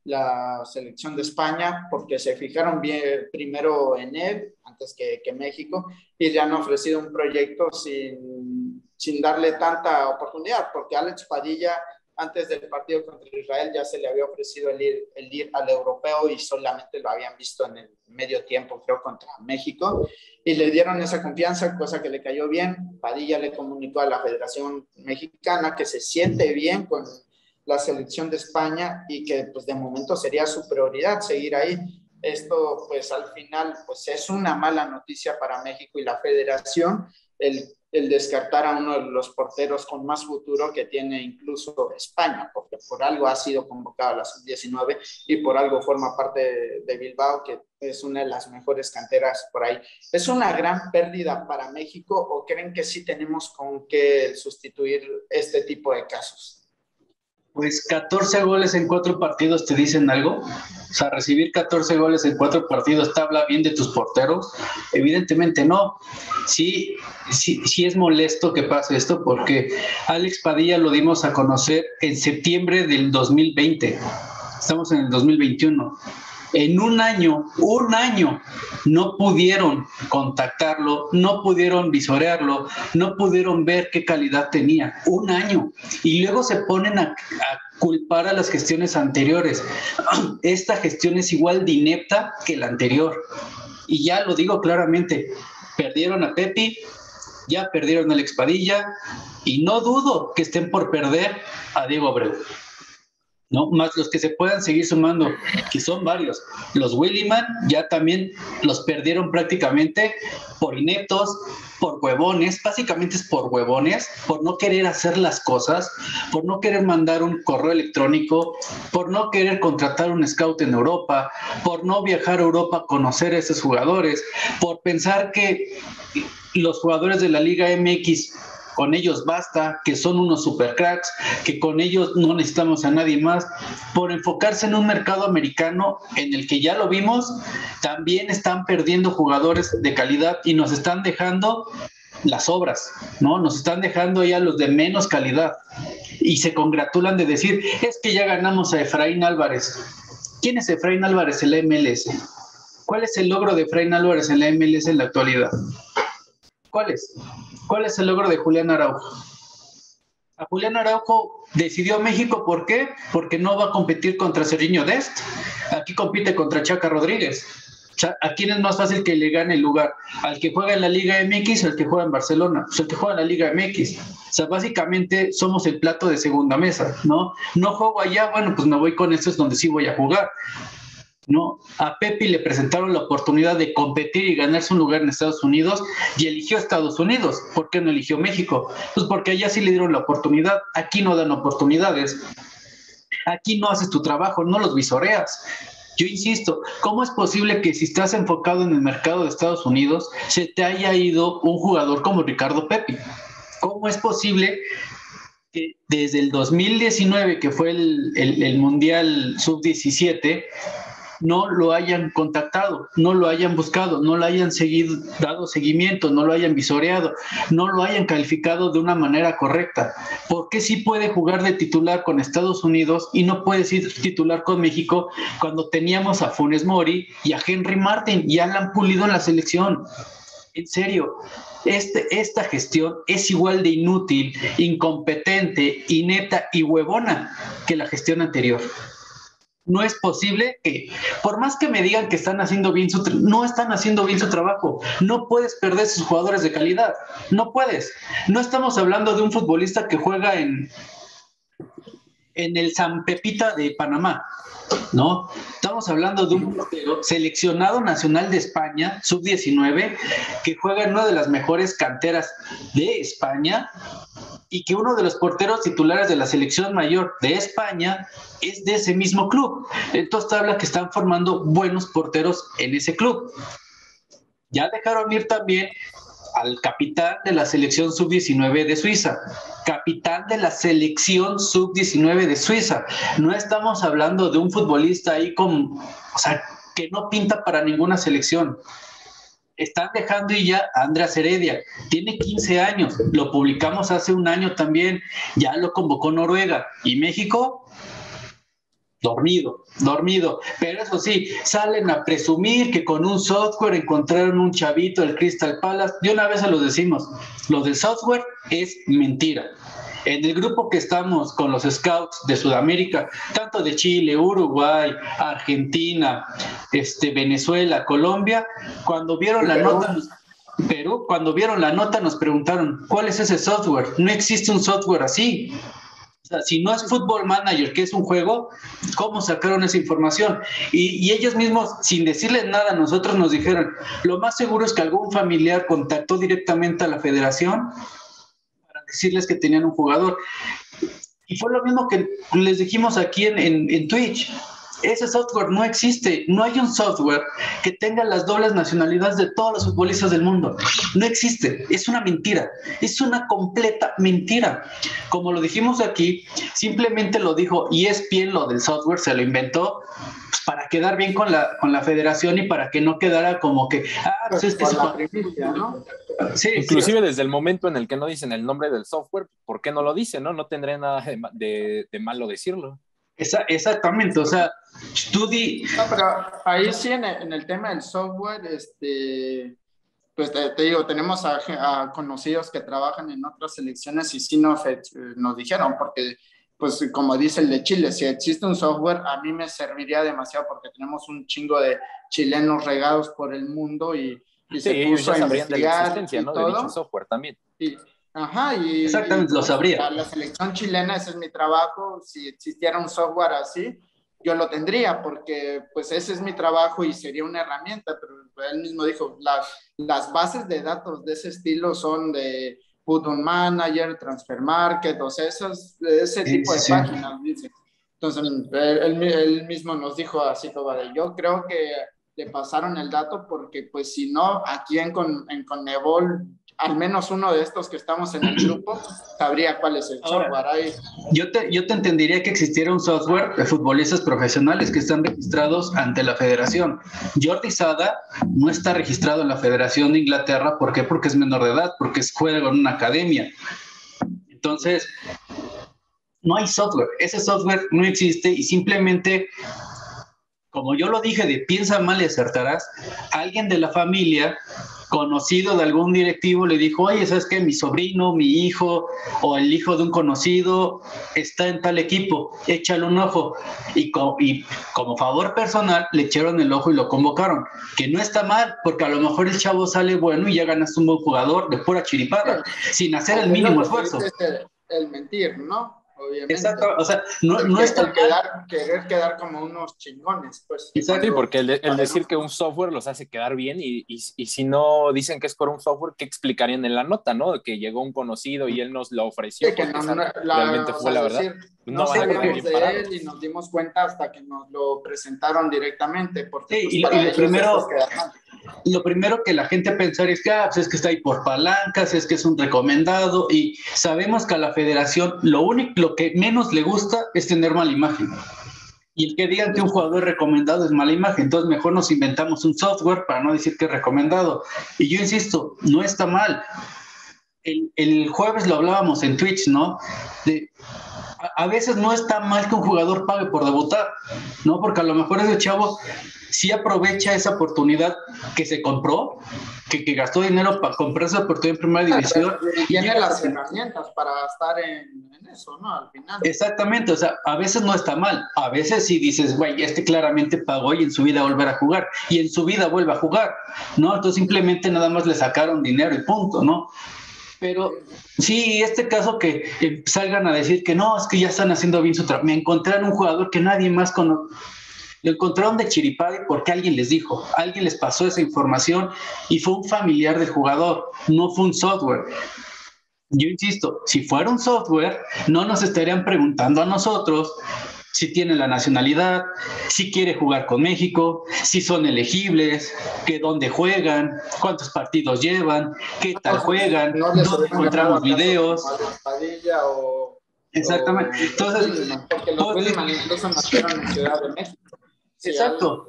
la selección de España porque se fijaron bien primero en él antes que México y le han ofrecido un proyecto sin darle tanta oportunidad porque Alex Padilla antes del partido contra Israel ya se le había ofrecido el ir al europeo y solamente lo habían visto en el medio tiempo, creo, contra México y le dieron esa confianza, cosa que le cayó bien. Padilla le comunicó a la Federación Mexicana que se siente bien con la selección de España y que pues de momento sería su prioridad seguir ahí. Esto pues al final pues es una mala noticia para México y la federación el descartar a uno de los porteros con más futuro que tiene incluso España, porque por algo ha sido convocado a la sub-19 y por algo forma parte de Bilbao, que es una de las mejores canteras por ahí. ¿Es una gran pérdida para México o creen que sí tenemos con qué sustituir este tipo de casos? Pues 14 goles en 4 partidos, ¿te dicen algo? O sea, recibir 14 goles en 4 partidos, ¿te habla bien de tus porteros? Evidentemente no. Sí es molesto que pase esto porque Alex Padilla lo dimos a conocer en septiembre del 2020. Estamos en el 2021. En un año, no pudieron contactarlo, no pudieron visorearlo, no pudieron ver qué calidad tenía. Un año. Y luego se ponen a culpar a las gestiones anteriores. Esta gestión es igual de inepta que la anterior. Y ya lo digo claramente, perdieron a Pepi, ya perdieron a Alex Padilla, y no dudo que estén por perder a Diego Abreu. ¿No? Más los que se puedan seguir sumando, que son varios. Los Williman ya también los perdieron prácticamente por ineptos, por huevones, básicamente es por huevones, por no querer hacer las cosas, por no querer mandar un correo electrónico, por no querer contratar un scout en Europa, por no viajar a Europa a conocer a esos jugadores, por pensar que los jugadores de la Liga MX con ellos basta, que son unos super cracks, que con ellos no necesitamos a nadie más, por enfocarse en un mercado americano en el que ya lo vimos, también están perdiendo jugadores de calidad y nos están dejando las obras, ¿no? Nos están dejando ya los de menos calidad y se congratulan de decir, es que ya ganamos a Efraín Álvarez. ¿Quién es Efraín Álvarez en la MLS? ¿Cuál es el logro de Efraín Álvarez en la MLS en la actualidad? ¿Cuál es? ¿Cuál es el logro de Julián Araujo? A Julián Araujo decidió México, ¿por qué? Porque no va a competir contra Sergiño Dest. Aquí compite contra Chaca Rodríguez. ¿A quién es más fácil que le gane el lugar? ¿Al que juega en la Liga MX o al que juega en Barcelona? Pues el que juega en la Liga MX. O sea, básicamente somos el plato de segunda mesa, ¿no? No juego allá, bueno, pues me voy con estos donde sí voy a jugar. ¿No? A Pepi le presentaron la oportunidad de competir y ganarse un lugar en Estados Unidos y eligió Estados Unidos. ¿Por qué no eligió México? Pues porque allá sí le dieron la oportunidad, aquí no dan oportunidades, aquí no haces tu trabajo, no los visoreas. Yo insisto, ¿cómo es posible que si estás enfocado en el mercado de Estados Unidos se te haya ido un jugador como Ricardo Pepi? ¿Cómo es posible que desde el 2019, que fue el Mundial Sub-17, no lo hayan contactado, no lo hayan buscado, no lo hayan dado seguimiento, no lo hayan visoreado, no lo hayan calificado de una manera correcta? ¿Por qué sí puede jugar de titular con Estados Unidos y no puede ser titular con México cuando teníamos a Funes Mori y a Henry Martin y a Alan Pulido en la selección? En serio, esta gestión es igual de inútil, incompetente, inepta y huevona que la gestión anterior. No es posible que, por más que me digan que están haciendo bien no están haciendo bien su trabajo. No puedes perder sus jugadores de calidad. No puedes. No estamos hablando de un futbolista que juega en el San Pepita de Panamá, ¿no? Estamos hablando de un portero seleccionado nacional de España, sub-19, que juega en una de las mejores canteras de España y que uno de los porteros titulares de la selección mayor de España es de ese mismo club. Entonces te habla que están formando buenos porteros en ese club. Ya dejaron ir también al capitán de la selección sub-19 de Suiza. Capitán de la selección sub-19 de Suiza. No estamos hablando de un futbolista ahí que no pinta para ninguna selección. Están dejando y ya a Andreas Heredia, tiene 15 años, lo publicamos hace un año también, ya lo convocó Noruega. ¿Y México? Dormido, pero eso sí, salen a presumir que con un software encontraron un chavito del Crystal Palace. De una vez se lo decimos, lo del software es mentira. En el grupo que estamos con los scouts de Sudamérica, tanto de Chile, Uruguay, Argentina, Venezuela, Colombia, cuando vieron la nota, Perú, cuando vieron la nota nos preguntaron, ¿cuál es ese software? No existe un software así. O sea, si no es Football Manager, que es un juego, ¿cómo sacaron esa información? Y ellos mismos, sin decirles nada, nosotros nos dijeron, lo más seguro es que algún familiar contactó directamente a la federación para decirles que tenían un jugador. Y fue lo mismo que les dijimos aquí en Twitch. Ese software no existe. No hay un software que tenga las dobles nacionalidades de todos los futbolistas del mundo. No existe. Es una mentira. Es una completa mentira. Como lo dijimos aquí, simplemente lo dijo ESPN, lo del software, se lo inventó pues, para quedar bien con la federación y para que no quedara como que... pues es la primicia, ¿no? Sí, inclusive desde el momento en el que no dicen el nombre del software, ¿por qué no lo dicen? No tendría nada de malo decirlo. Exactamente, o sea, No, pero ahí sí en el tema del software, pues te digo, tenemos a conocidos que trabajan en otras selecciones y sí nos dijeron, porque pues como dice el de Chile, si existe un software, a mí me serviría demasiado porque tenemos un chingo de chilenos regados por el mundo y se puso a investigar de la existencia, ¿no? De dicho software también. Exactamente, lo sabría. La selección chilena, ese es mi trabajo. Si existiera un software así, yo lo tendría, porque pues ese es mi trabajo y sería una herramienta, pero él mismo dijo, las bases de datos de ese estilo son de Football Manager, Transfer Market, o sea, ese tipo de páginas, dice. Entonces, él mismo nos dijo así como de, yo creo que le pasaron el dato porque pues si no, aquí en Conmebol, al menos uno de estos que estamos en el grupo sabría cuál es el software. Ahí. Yo te entendería que existiera un software de futbolistas profesionales que están registrados ante la federación. Jordi Sada no está registrado en la Federación de Inglaterra. ¿Por qué? Porque es menor de edad, porque juega en una academia. Entonces, no hay software. Ese software no existe y simplemente, como yo lo dije, de piensa mal y acertarás, alguien de la familia conocido de algún directivo le dijo, oye, ¿sabes qué? Mi sobrino, mi hijo o el hijo de un conocido está en tal equipo, échale un ojo. Y como favor personal le echaron el ojo y lo convocaron, que no está mal, porque a lo mejor el chavo sale bueno y ya ganas un buen jugador de pura chiripada, sin hacer el mínimo esfuerzo. El mentir, ¿no? Obviamente. Exacto, o sea, no es querer quedar como unos chingones, pues. Exacto. Sí, porque el decir que un software los hace quedar bien y si no dicen que es por un software, ¿qué explicarían en la nota, no? Que llegó un conocido y él nos lo ofreció, sí, que realmente fue la verdad. No sabíamos de él y nos dimos cuenta hasta que nos lo presentaron directamente. Porque, sí, lo primero que la gente pensaría es que, pues es que está ahí por palancas, es que es un recomendado, y sabemos que a la federación lo que menos le gusta es tener mala imagen. Y el que digan que un jugador recomendado es mala imagen, entonces mejor nos inventamos un software para no decir que es recomendado. Y yo insisto, no está mal. El jueves lo hablábamos en Twitch, ¿no? A veces no está mal que un jugador pague por debutar, ¿no? Porque a lo mejor ese chavo sí aprovecha esa oportunidad que se compró, que gastó dinero para comprar esa oportunidad en primera división. Tiene las herramientas para estar en eso, ¿no? Al final. Exactamente, o sea, a veces no está mal, a veces sí dices, güey, claramente pagó y en su vida volverá a jugar, y en su vida vuelve a jugar, ¿no? Entonces simplemente nada más le sacaron dinero y punto, ¿no? Pero sí, este caso que salgan a decir que no, es que ya están haciendo bien su trabajo. Me encontraron un jugador que nadie más conoce. Lo encontraron de chiripada porque alguien les dijo, alguien les pasó esa información y fue un familiar del jugador, no fue un software. Yo insisto, si fuera un software, no nos estarían preguntando a nosotros si tiene la nacionalidad, si quiere jugar con México, si son elegibles, que dónde juegan, cuántos partidos llevan, qué tal juegan, dónde encontramos videos. Exactamente. Entonces, porque los Williman incluso nacieron en Ciudad de México. Exacto.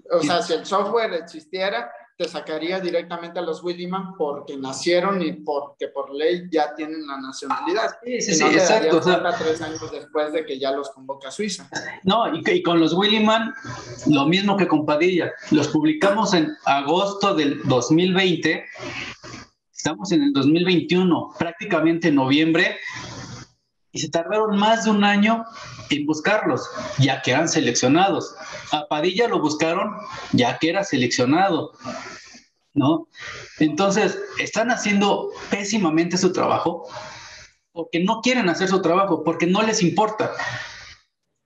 O sea, si el software existiera, te sacaría directamente a los Williman porque nacieron y porque por ley ya tienen la nacionalidad. Sí, no exacto. O sea, 3 años después de que ya los convoca Suiza. No, y con los Williman, lo mismo que con Padilla. Los publicamos en agosto del 2020. Estamos en el 2021, prácticamente en noviembre, y se tardaron más de un año en buscarlos, ya que eran seleccionados. A Padilla lo buscaron ya que era seleccionado, ¿no? Entonces, están haciendo pésimamente su trabajo porque no quieren hacer su trabajo, porque no les importa.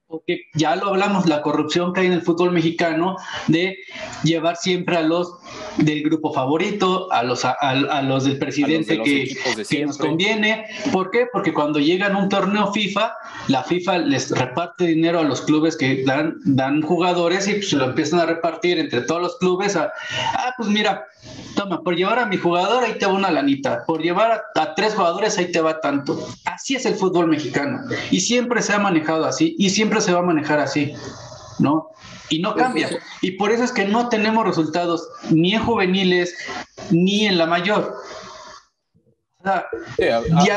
Porque ya lo hablamos, la corrupción que hay en el fútbol mexicano de llevar siempre a los del grupo favorito, a los del presidente que nos conviene. ¿Por qué? Porque cuando llegan a un torneo FIFA, la FIFA les reparte dinero a los clubes que dan jugadores y pues lo empiezan a repartir entre todos los clubes. Pues mira, toma, por llevar a mi jugador ahí te va una lanita, por llevar a 3 jugadores ahí te va tanto. Así es el fútbol mexicano y siempre se ha manejado así y siempre se va a manejar así, ¿no? Y no cambia. Y por eso es que no tenemos resultados ni en juveniles ni en la mayor. O sea,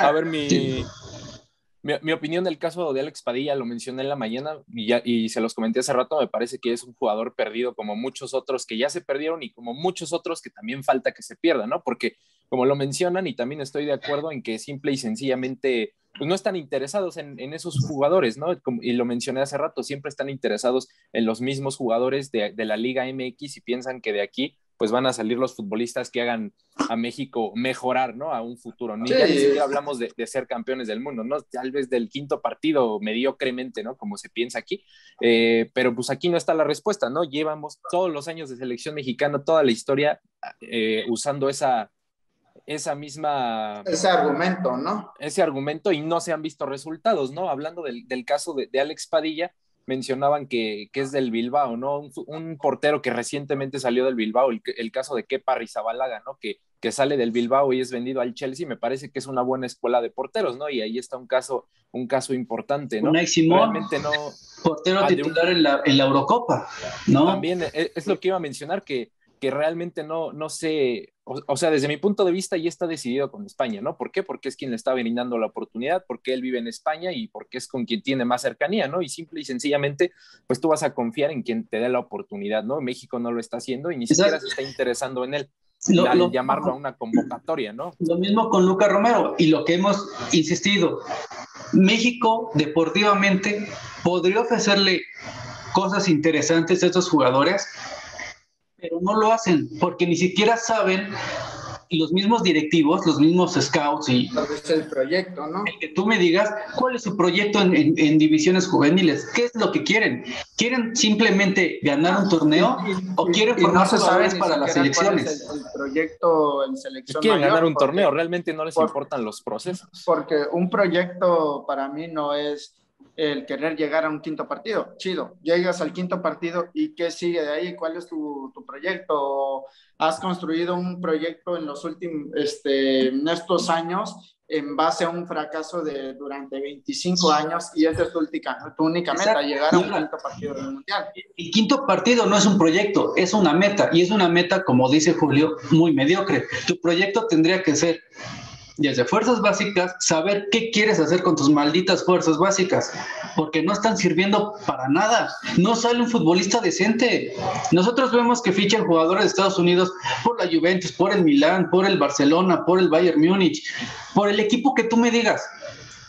a ver, mi opinión del caso de Alex Padilla lo mencioné en la mañana y se los comenté hace rato. Me parece que es un jugador perdido como muchos otros que ya se perdieron y como muchos otros que también falta que se pierdan, ¿no? Porque como lo mencionan, y también estoy de acuerdo en que simple y sencillamente pues no están interesados en esos jugadores, ¿no? Y lo mencioné hace rato, siempre están interesados en los mismos jugadores de la Liga MX y piensan que de aquí pues van a salir los futbolistas que hagan a México mejorar, ¿no? A un futuro. Ya ni siquiera hablamos de ser campeones del mundo, ¿no? Tal vez del 5.º partido mediocremente, ¿no? Como se piensa aquí. Pero pues aquí no está la respuesta, ¿no? Llevamos todos los años de selección mexicana, toda la historia usando ese argumento, ¿no? Ese argumento y no se han visto resultados, ¿no? Hablando del caso de Alex Padilla, mencionaban que es del Bilbao, ¿no? Un portero que recientemente salió del Bilbao, el caso de Kepa Arrizabalaga, ¿no? Que sale del Bilbao y es vendido al Chelsea, me parece que es una buena escuela de porteros, ¿no? Y ahí está un caso importante, ¿no? Unai Simón, realmente no, portero titular en la Eurocopa, ¿no? También es lo que iba a mencionar, que realmente no sé, o sea, desde mi punto de vista ya está decidido con España, ¿no? ¿Por qué? Porque es quien le está brindando la oportunidad, porque él vive en España y porque es con quien tiene más cercanía, ¿no? Y simple y sencillamente, pues tú vas a confiar en quien te dé la oportunidad, ¿no? México no lo está haciendo y ni siquiera se está interesando en él. Llamarlo a una convocatoria, ¿no? Lo mismo con Lucas Romero y lo que hemos insistido, México deportivamente podría ofrecerle cosas interesantes a estos jugadores, pero no lo hacen porque ni siquiera saben los mismos directivos, los mismos scouts y es el proyecto, ¿no? Que tú me digas cuál es su proyecto en divisiones juveniles, qué es lo que quieren. ¿Quieren simplemente ganar un torneo o quieren formar jugadores para las selecciones? El proyecto en selección quieren ganar un torneo, realmente no les importan los procesos. Porque un proyecto para mí no es el querer llegar a un 5.º partido, chido, llegas al 5.º partido y ¿qué sigue de ahí? ¿Cuál es tu proyecto? ¿Has construido un proyecto en los últimos, en estos años en base a un fracaso de durante 25 años y esa es tu única meta, llegar a un quinto partido del Mundial. El quinto partido no es un proyecto, es una meta, y es una meta, como dice Julio, muy mediocre. Tu proyecto tendría que ser, desde fuerzas básicas, saber qué quieres hacer con tus malditas fuerzas básicas, porque no están sirviendo para nada. No sale un futbolista decente. Nosotros vemos que fichan jugadores de Estados Unidos por la Juventus, por el Milán, por el Barcelona, por el Bayern Múnich, por el equipo que tú me digas,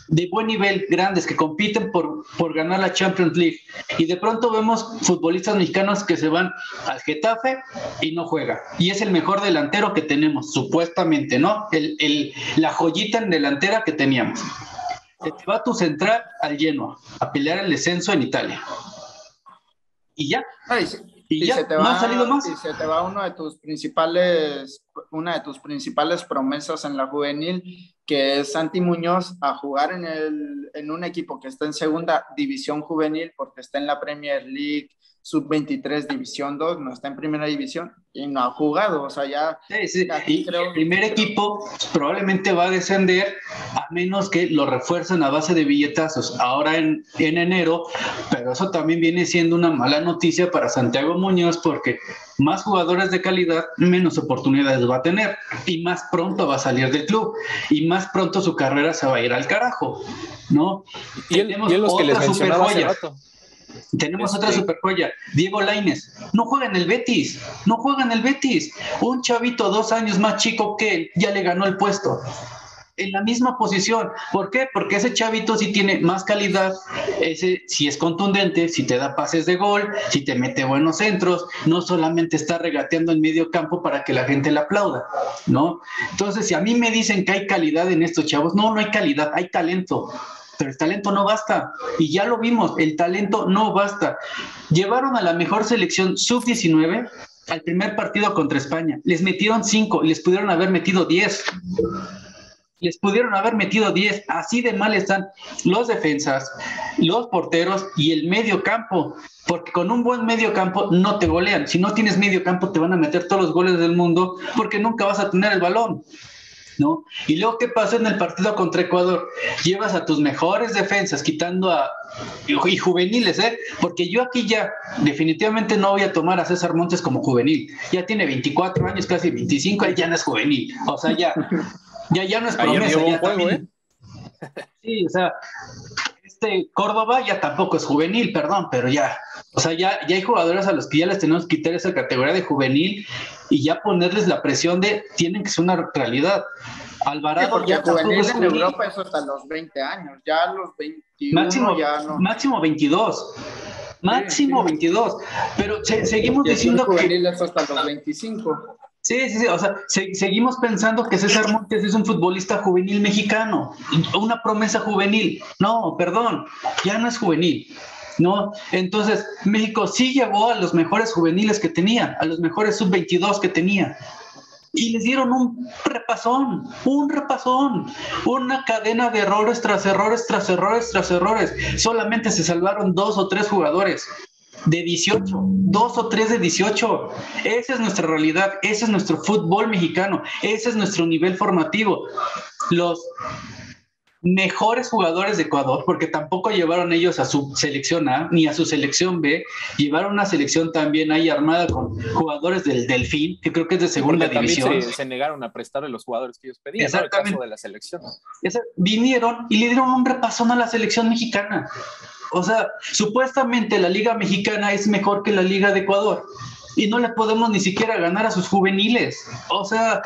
de buen nivel, grandes, que compiten por ganar la Champions League. Y de pronto vemos futbolistas mexicanos que se van al Getafe y no juega. Y es el mejor delantero que tenemos, supuestamente, ¿no? La joyita en delantera que teníamos. Se te va tu central al Genoa a pelear el descenso en Italia. Y ya. Ay, Y ya, no ha salido más. Y se te va una de tus principales promesas en la juvenil, que es Santi Muñoz, a jugar en un equipo que está en segunda división juvenil, porque está en la Premier League, sub-23, división 2, no está en primera división, y no ha jugado, o sea, ya... Sí. Y el primer equipo probablemente va a descender, a menos que lo refuercen a base de billetazos ahora en enero, pero eso también viene siendo una mala noticia para Santiago Muñoz, porque más jugadores de calidad, menos oportunidades va a tener, y más pronto va a salir del club, y más pronto su carrera se va a ir al carajo, ¿no? Y él los que les mencionaba hace rato. Tenemos otra super joya, Diego Lainez. No juega en el Betis. Un chavito 2 años más chico que él ya le ganó el puesto. En la misma posición. ¿Por qué? Porque ese chavito sí tiene más calidad, ese sí es contundente, sí te da pases de gol, sí te mete buenos centros, no solamente está regateando en medio campo para que la gente le aplauda, ¿no? Entonces, si a mí me dicen que hay calidad en estos chavos, no hay calidad, hay talento. Pero el talento no basta, y ya lo vimos, el talento no basta. Llevaron a la mejor selección sub-19 al primer partido contra España, les metieron 5 y les pudieron haber metido 10. Así de mal están los defensas, los porteros y el medio campo, porque con un buen medio campo no te golean. Si no tienes medio campo te van a meter todos los goles del mundo porque nunca vas a tener el balón, ¿no? Y luego, ¿qué pasó en el partido contra Ecuador? Llevas a tus mejores defensas, quitando y juveniles, porque yo aquí ya definitivamente no voy a tomar a César Montes como juvenil. Ya tiene 24 años, casi 25, él ya no es juvenil. O sea, ya no es promesa. Ya también, sí, o sea, Córdoba ya tampoco es juvenil, perdón, pero ya, o sea, ya hay jugadores a los que ya les tenemos que quitar esa categoría de juvenil y ya ponerles la presión de tienen que ser una realidad. Alvarado, sí, porque ya juvenil en Europa es hasta los 20 años, ya a los 21 máximo, ya no. Máximo 22. Máximo sí. 22, pero seguimos diciendo juvenil que es hasta los 25. Sí, o sea, seguimos pensando que César Montes es un futbolista juvenil mexicano, una promesa juvenil. No, perdón, ya no es juvenil, ¿no? Entonces, México sí llevó a los mejores juveniles que tenía, a los mejores sub-22 que tenía, y les dieron un repasón, una cadena de errores tras errores, tras errores, tras errores. Solamente se salvaron 2 o 3 jugadores de 18, 2 o 3 de 18. Esa es nuestra realidad, ese es nuestro fútbol mexicano, ese es nuestro nivel formativo. Los mejores jugadores de Ecuador, porque tampoco llevaron ellos a su selección A ni a su selección B, llevaron una selección también ahí armada con jugadores del Delfín, que creo que es de segunda división. También se negaron a prestarle los jugadores que ellos pedían, ¿no? El caso de la selección. Vinieron y le dieron un repasón a la selección mexicana. O sea, supuestamente la Liga Mexicana es mejor que la Liga de Ecuador y no le podemos ni siquiera ganar a sus juveniles. O sea...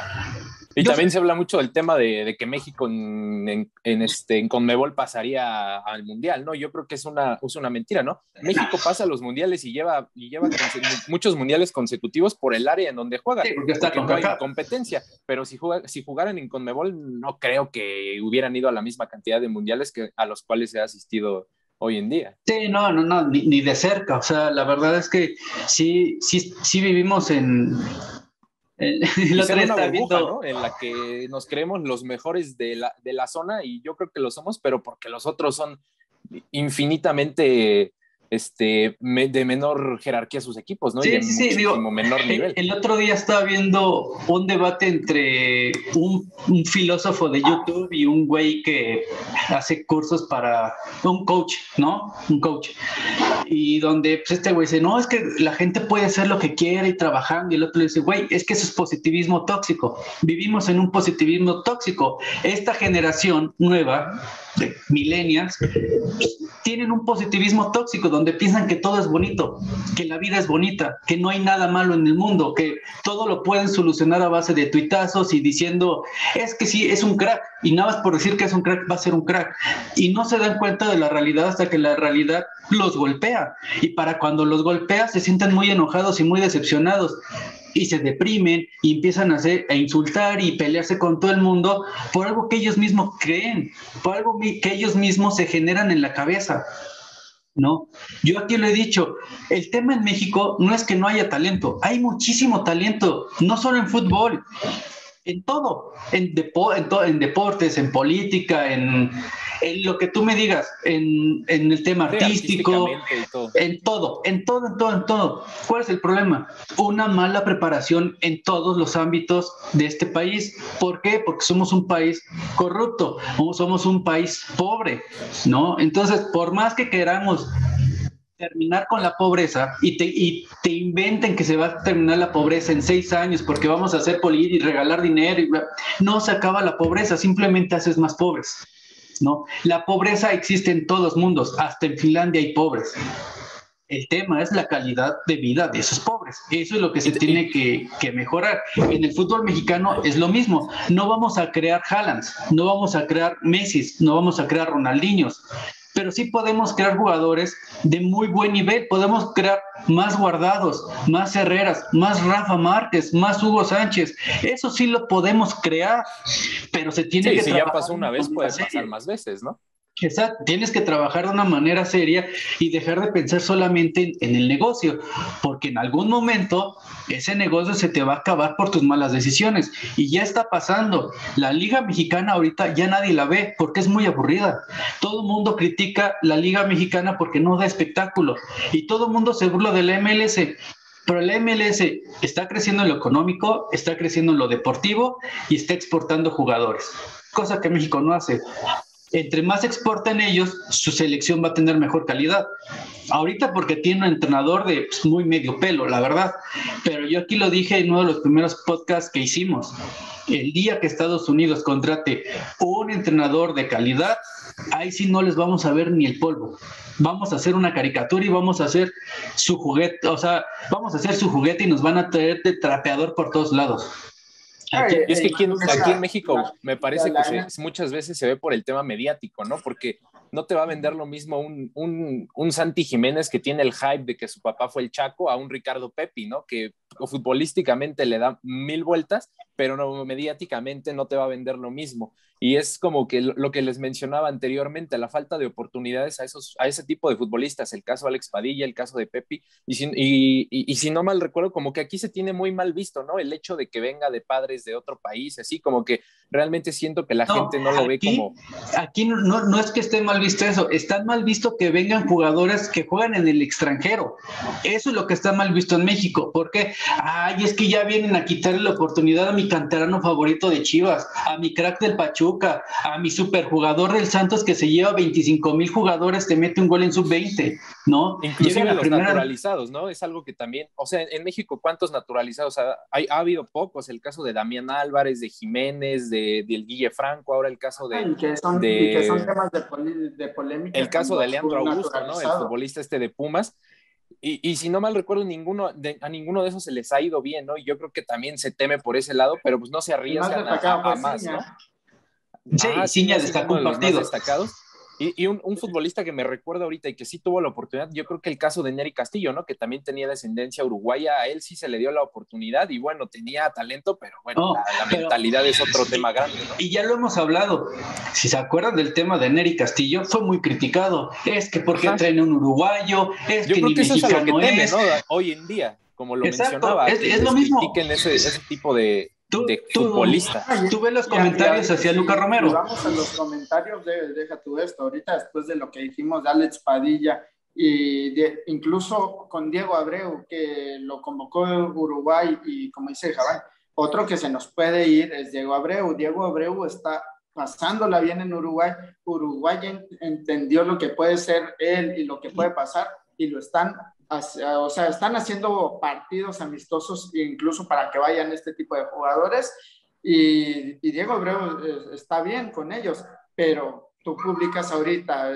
Y también se habla mucho del tema de que México en Conmebol pasaría al Mundial, ¿no? Yo creo que es una mentira, ¿no? México pasa a los mundiales y lleva muchos mundiales consecutivos por el área en donde juega. Sí, porque no hay competencia, pero si jugaran en Conmebol no creo que hubieran ido a la misma cantidad de mundiales a los cuales se ha asistido hoy en día. Sí, no, ni de cerca. O sea, la verdad es que sí vivimos en una burbuja, ¿no? En la que nos creemos los mejores de la zona, y yo creo que lo somos, pero porque los otros son infinitamente de menor jerarquía a sus equipos, ¿no? Sí, y de sí, muchísimo digo, menor nivel. el otro día estaba viendo un debate entre un filósofo de YouTube y un güey que hace cursos para un coach, ¿no? Un coach. Y donde pues, este güey dice, no, es que la gente puede hacer lo que quiera y trabajando. Y el otro le dice, güey, es que eso es positivismo tóxico. Vivimos en un positivismo tóxico. Esta generación nueva de millennials tienen un positivismo tóxico donde piensan que todo es bonito, que la vida es bonita, que no hay nada malo en el mundo, que todo lo pueden solucionar a base de tuitazos y diciendo, es que sí, es un crack, y nada más por decir que es un crack, va a ser un crack. Y no se dan cuenta de la realidad hasta que la realidad los golpea. Y para cuando los golpea se sienten muy enojados y muy decepcionados. Y se deprimen y empiezan a insultar y pelearse con todo el mundo por algo que ellos mismos creen, por algo que ellos mismos se generan en la cabeza, ¿no? Yo aquí lo he dicho, el tema en México no es que no haya talento, hay muchísimo talento, no solo en fútbol, en todo, en deportes, en política, en lo que tú me digas, en el tema artístico, en todo. ¿Cuál es el problema? Una mala preparación en todos los ámbitos de este país. ¿Por qué? Porque somos un país corrupto, somos un país pobre, ¿no? Entonces, por más que queramos terminar con la pobreza y te inventen que se va a terminar la pobreza en 6 años porque vamos a hacer política y regalar dinero, no se acaba la pobreza, simplemente haces más pobres, ¿no? La pobreza existe en todos mundos, hasta en Finlandia hay pobres. El tema es la calidad de vida de esos pobres. Eso es lo que se tiene que mejorar. En el fútbol mexicano es lo mismo. No vamos a crear Haalands, no vamos a crear Messis, no vamos a crear Ronaldinhos, pero sí podemos crear jugadores de muy buen nivel. Podemos crear más Guardados, más Herreras, más Rafa Márquez, más Hugo Sánchez. Eso sí lo podemos crear, pero se tiene que trabajar. Si ya pasó una vez, puede pasar más veces, ¿no? Exacto, tienes que trabajar de una manera seria y dejar de pensar solamente en el negocio, porque en algún momento ese negocio se te va a acabar por tus malas decisiones y ya está pasando. La Liga Mexicana ahorita ya nadie la ve porque es muy aburrida. Todo el mundo critica la Liga Mexicana porque no da espectáculo y todo el mundo se burla de la MLS. Pero la MLS está creciendo en lo económico, está creciendo en lo deportivo y está exportando jugadores, cosa que México no hace. Entre más exporten ellos, su selección va a tener mejor calidad. Ahorita porque tiene un entrenador de muy medio pelo, la verdad. Pero yo aquí lo dije en uno de los primeros podcasts que hicimos. El día que Estados Unidos contrate un entrenador de calidad, ahí sí no les vamos a ver ni el polvo. Vamos a hacer una caricatura y vamos a hacer su juguete, vamos a hacer su juguete y nos van a traer de trapeador por todos lados. Y es que aquí en México me parece que muchas veces se ve por el tema mediático, ¿no? Porque no te va a vender lo mismo un Santi Jiménez que tiene el hype de que su papá fue el Chaco a un Ricardo Pepi, ¿no? Que futbolísticamente le da 1000 vueltas, pero no, mediáticamente no te va a vender lo mismo. Y es como que lo que les mencionaba anteriormente, la falta de oportunidades a ese tipo de futbolistas, el caso de Alex Padilla, el caso de Pepi, y si no mal recuerdo, como que aquí se tiene muy mal visto, ¿no? El hecho de que venga de padres de otro país, así como que realmente siento que la gente no lo ve como... Aquí no es que esté mal visto eso, está mal visto que vengan jugadores que juegan en el extranjero. Eso es lo que está mal visto en México. ¿Por qué? Ay, es que ya vienen a quitarle la oportunidad a mi canterano favorito de Chivas, a mi crack del Pachuca, a mi superjugador del Santos que se lleva 25,000 jugadores, te mete un gol en sub-20, ¿no? Inclusive los naturalizados, ¿no? Es algo que también, o sea, en México, ¿cuántos naturalizados? Ha habido pocos, el caso de Damián Álvarez, de Jiménez, del Guille Franco, ahora el caso de... que son temas de polémica. El caso de Leandro Augusto, ¿no? El futbolista de Pumas. Y si no mal recuerdo, a ninguno de esos se les ha ido bien, ¿no? Y yo creo que también se teme por ese lado, pero pues no se arriesgan a más, ¿no? Sí, Ciña destacó un partido. Y un futbolista que me recuerda ahorita y que sí tuvo la oportunidad, yo creo que el caso de Nery Castillo, ¿no? Que también tenía descendencia uruguaya, a él sí se le dio la oportunidad y bueno, tenía talento, pero bueno, la mentalidad es otro tema grande, ¿no? Y ya lo hemos hablado, si se acuerdan del tema de Nery Castillo, fue muy criticado, es que porque traen un uruguayo, es yo que creo ni que eso mexicano es a lo que teme, ¿no? Hoy en día, como lo mencionaba, es lo mismo. Critiquen ese tipo de futbolista. Tú ves los comentarios hacia Lucas Romero. Vamos a los comentarios, deja tú esto, ahorita después de lo que dijimos de Alex Padilla incluso con Diego Abreu, que lo convocó Uruguay, y como dice Jabán, otro que se nos puede ir es Diego Abreu. Diego Abreu está pasándola bien en Uruguay. Uruguay entendió lo que puede ser él y lo que puede pasar, y lo están, o sea, están haciendo partidos amistosos incluso para que vayan este tipo de jugadores, y Diego Abreu está bien con ellos, pero tú publicas ahorita,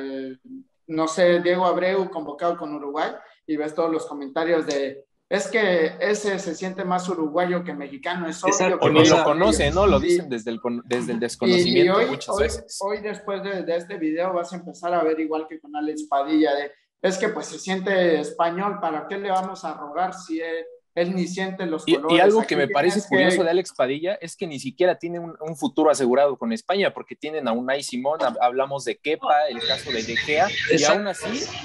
no sé, Diego Abreu convocado con Uruguay, y ves todos los comentarios de: es que ese se siente más uruguayo que mexicano, es obvio que o ni lo conoce, ¿no? Lo dicen desde el desconocimiento muchas veces. Hoy después de este video vas a empezar a ver, igual que con Alex Padilla, es que pues se siente español, ¿para qué le vamos a rogar si él ni siente los colores? Y algo que me parece curioso de Alex Padilla es que ni siquiera tiene un futuro asegurado con España, porque tienen a Unai Simón, hablamos de Kepa, el caso de De Gea,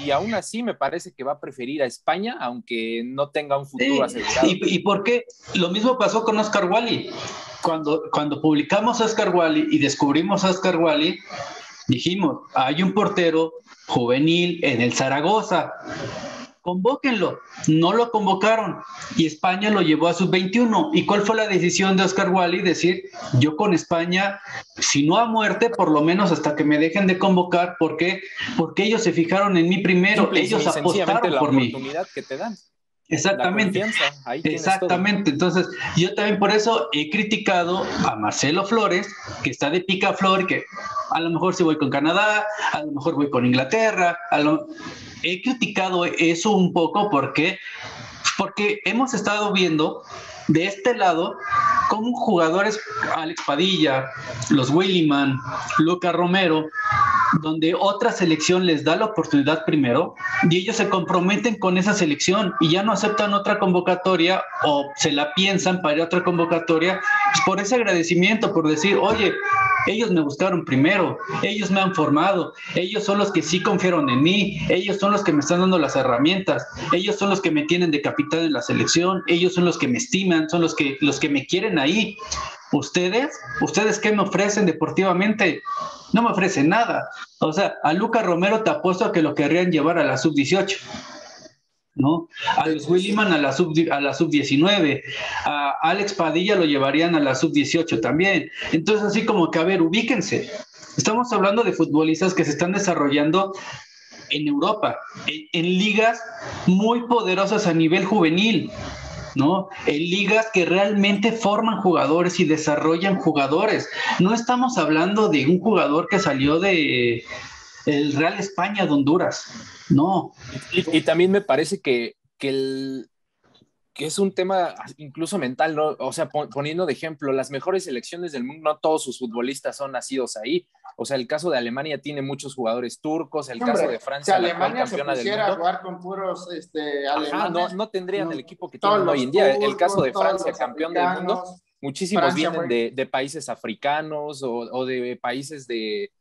y aún así me parece que va a preferir a España, aunque no tenga un futuro asegurado. ¿Y por qué? Lo mismo pasó con Oscar Wally. Cuando publicamos a Oscar Wally y descubrimos a Oscar Wally, dijimos, hay un portero juvenil en el Zaragoza, convóquenlo. No lo convocaron y España lo llevó a sub-21. ¿Y cuál fue la decisión de Oscar Wally? Decir, yo con España, si no a muerte, por lo menos hasta que me dejen de convocar. ¿Por qué? Porque ellos se fijaron en mí primero, ellos apostaron por mí. La oportunidad que te dan. Exactamente. Exactamente. Entonces, yo también por eso he criticado a Marcelo Flores, que está de picaflor, que a lo mejor si voy con Canadá, a lo mejor voy con Inglaterra, he criticado eso un poco porque hemos estado viendo de este lado cómo jugadores, Alex Padilla, los Williman, Luca Romero, donde otra selección les da la oportunidad primero y ellos se comprometen con esa selección y ya no aceptan otra convocatoria o se la piensan para ir a otra convocatoria, pues por ese agradecimiento, por decir, oye, ellos me buscaron primero, ellos me han formado, ellos son los que sí confiaron en mí, ellos son los que me están dando las herramientas, ellos son los que me tienen de capitán en la selección, ellos son los que me estiman, son los que me quieren ahí. ¿Ustedes qué me ofrecen deportivamente? No me ofrecen nada. O sea, a Luca Romero te apuesto a que lo querrían llevar a la sub-18, ¿no? A los Williman a la sub-19, a Alex Padilla lo llevarían a la sub-18 también. Entonces, así como que, a ver, ubíquense. Estamos hablando de futbolistas que se están desarrollando en Europa, en ligas muy poderosas a nivel juvenil, ¿no? En ligas que realmente forman jugadores y desarrollan jugadores. No estamos hablando de un jugador que salió de el Real España de Honduras, no. Y también me parece que es un tema incluso mental, ¿no? O sea, poniendo de ejemplo, las mejores selecciones del mundo, no todos sus futbolistas son nacidos ahí. O sea, el caso de Alemania tiene muchos jugadores turcos, el caso de Francia, si Alemania se pusiera a jugar con puros alemanes, no tendrían el equipo que tienen hoy en día. El caso de Francia, campeón del mundo, muchísimos vienen de países africanos o de países de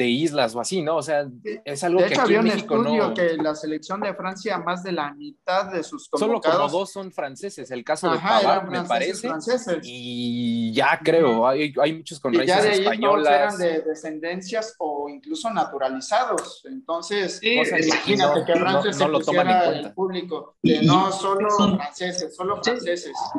islas o así, ¿no? O sea, es algo que aquí en México no... De hecho, había un estudio que la selección de Francia, más de la mitad de sus convocados... Solo como 2 son franceses, el caso de Pavard, me parece, y ya creo, hay muchos con raíces españolas. Eran de descendencias o incluso naturalizados, entonces, imagínate que Francia se pusiera el público, no solo franceses.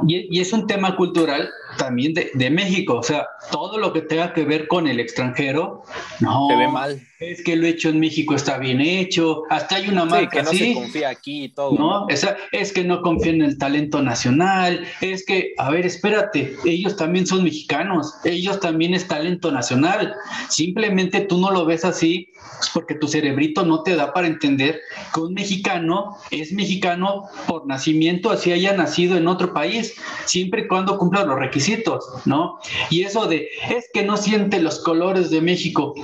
Y es un tema cultural también de México, o sea, todo lo que tenga que ver con el extranjero, no, te ve mal. Es que lo hecho en México está bien hecho, hasta hay una marca que no así, se confía aquí y todo. ¿no? Es que no confía en el talento nacional, es que, a ver, espérate, ellos también son mexicanos, ellos también es talento nacional, simplemente tú no lo ves así, pues porque tu cerebrito no te da para entender que un mexicano es mexicano por nacimiento, así haya nacido en otro país, siempre y cuando cumpla los requisitos, ¿no? Y eso es que no siente los colores de México.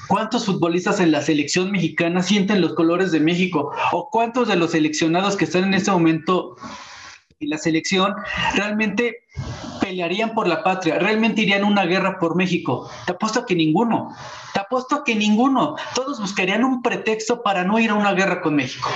¿Cuántos futbolistas en la selección mexicana sienten los colores de México? ¿O cuántos de los seleccionados que están en este momento en la selección realmente pelearían por la patria? ¿Realmente irían a una guerra por México? Te apuesto que ninguno. Te apuesto que ninguno. Todos buscarían un pretexto para no ir a una guerra con México,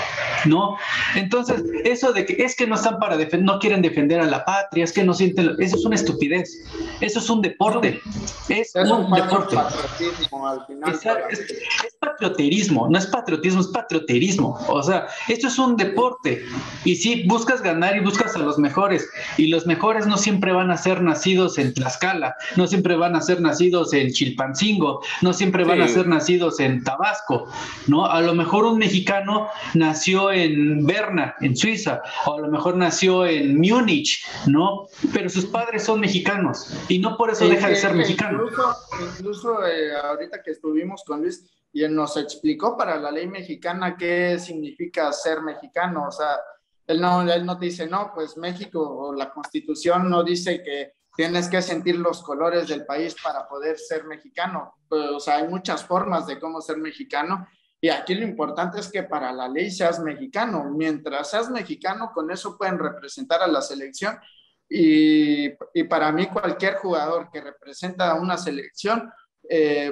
¿no? Entonces, eso de que es que no están para defender, no quieren defender a la patria, es que no sienten, eso es una estupidez. Eso es un deporte. Es un deporte. Patriotismo al final. Es patrioterismo, no es patriotismo, es patrioterismo. O sea, esto es un deporte. Y sí, buscas ganar y buscas a los mejores. Y los mejores no siempre van a ser nacidos en Tlaxcala, no siempre van a ser nacidos en Chilpancingo, no siempre van a ser nacidos en Tabasco, ¿no? A lo mejor un mexicano nació en Berna, en Suiza, o a lo mejor nació en Múnich, ¿no? Pero sus padres son mexicanos y no por eso deja de ser mexicano. Incluso ahorita que estuvimos con Luis y él nos explicó para la ley mexicana qué significa ser mexicano, o sea, él no te dice, no, pues México o la Constitución no dice que tienes que sentir los colores del país para poder ser mexicano. Pues, o sea, hay muchas formas de cómo ser mexicano y aquí lo importante es que para la ley seas mexicano. Mientras seas mexicano, con eso pueden representar a la selección y para mí cualquier jugador que representa a una selección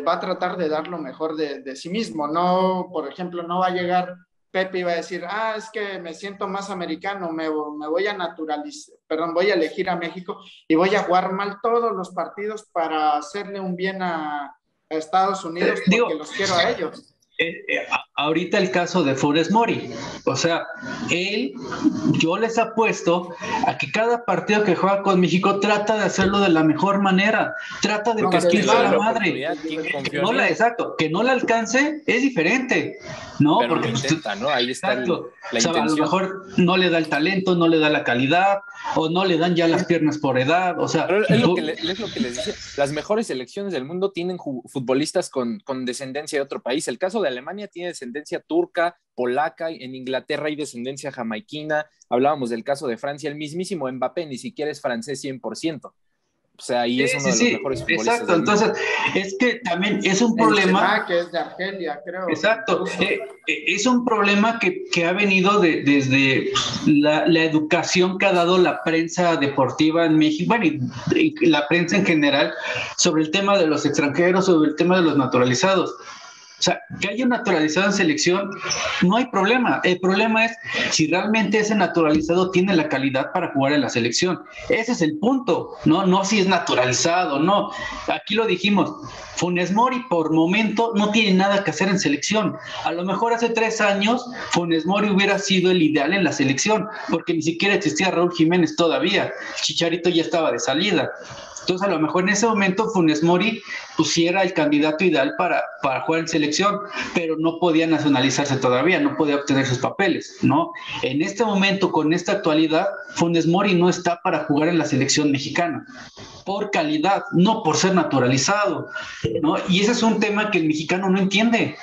va a tratar de dar lo mejor de sí mismo. No, por ejemplo, no va a llegar Pepe iba a decir, es que me siento más americano, me voy a naturalizar, perdón, voy a elegir a México y voy a jugar mal todos los partidos para hacerle un bien a Estados Unidos porque los quiero a ellos. Ahorita el caso de Funes Mori, o sea, yo les apuesto a que cada partido que juega con México trata de hacerlo de la mejor manera, trata de partirse la madre, que no la alcance es diferente, ¿no? Pero porque lo intenta, ¿no? Ahí está la intención. A lo mejor no le da el talento, no le da la calidad, o no le dan ya las piernas por edad, o sea... Pero es lo que les dice, las mejores selecciones del mundo tienen futbolistas con descendencia de otro país. El caso de Alemania tiene descendencia turca, polaca, en Inglaterra hay descendencia jamaiquina, hablábamos del caso de Francia, el mismísimo Mbappé ni siquiera es francés 100%. O sea, ahí es uno de los mejores futbolistas. Exacto, entonces es que también es un problema. Que es de Argelia, creo. Exacto, es un problema que ha venido desde la educación que ha dado la prensa deportiva en México, bueno, y la prensa en general, sobre el tema de los extranjeros, sobre el tema de los naturalizados. O sea, que haya un naturalizado en selección, no hay problema. El problema es si realmente ese naturalizado tiene la calidad para jugar en la selección. Ese es el punto, no si es naturalizado, no. Aquí lo dijimos, Funes Mori por momento no tiene nada que hacer en selección. A lo mejor hace 3 años Funes Mori hubiera sido el ideal en la selección, porque ni siquiera existía Raúl Jiménez todavía. Chicharito ya estaba de salida. Entonces, a lo mejor en ese momento Funes Mori pusiera el candidato ideal para jugar en selección, pero no podía nacionalizarse todavía, no podía obtener sus papeles, ¿no? En este momento, con esta actualidad, Funes Mori no está para jugar en la selección mexicana, por calidad, no por ser naturalizado, ¿no? Y ese es un tema que el mexicano no entiende.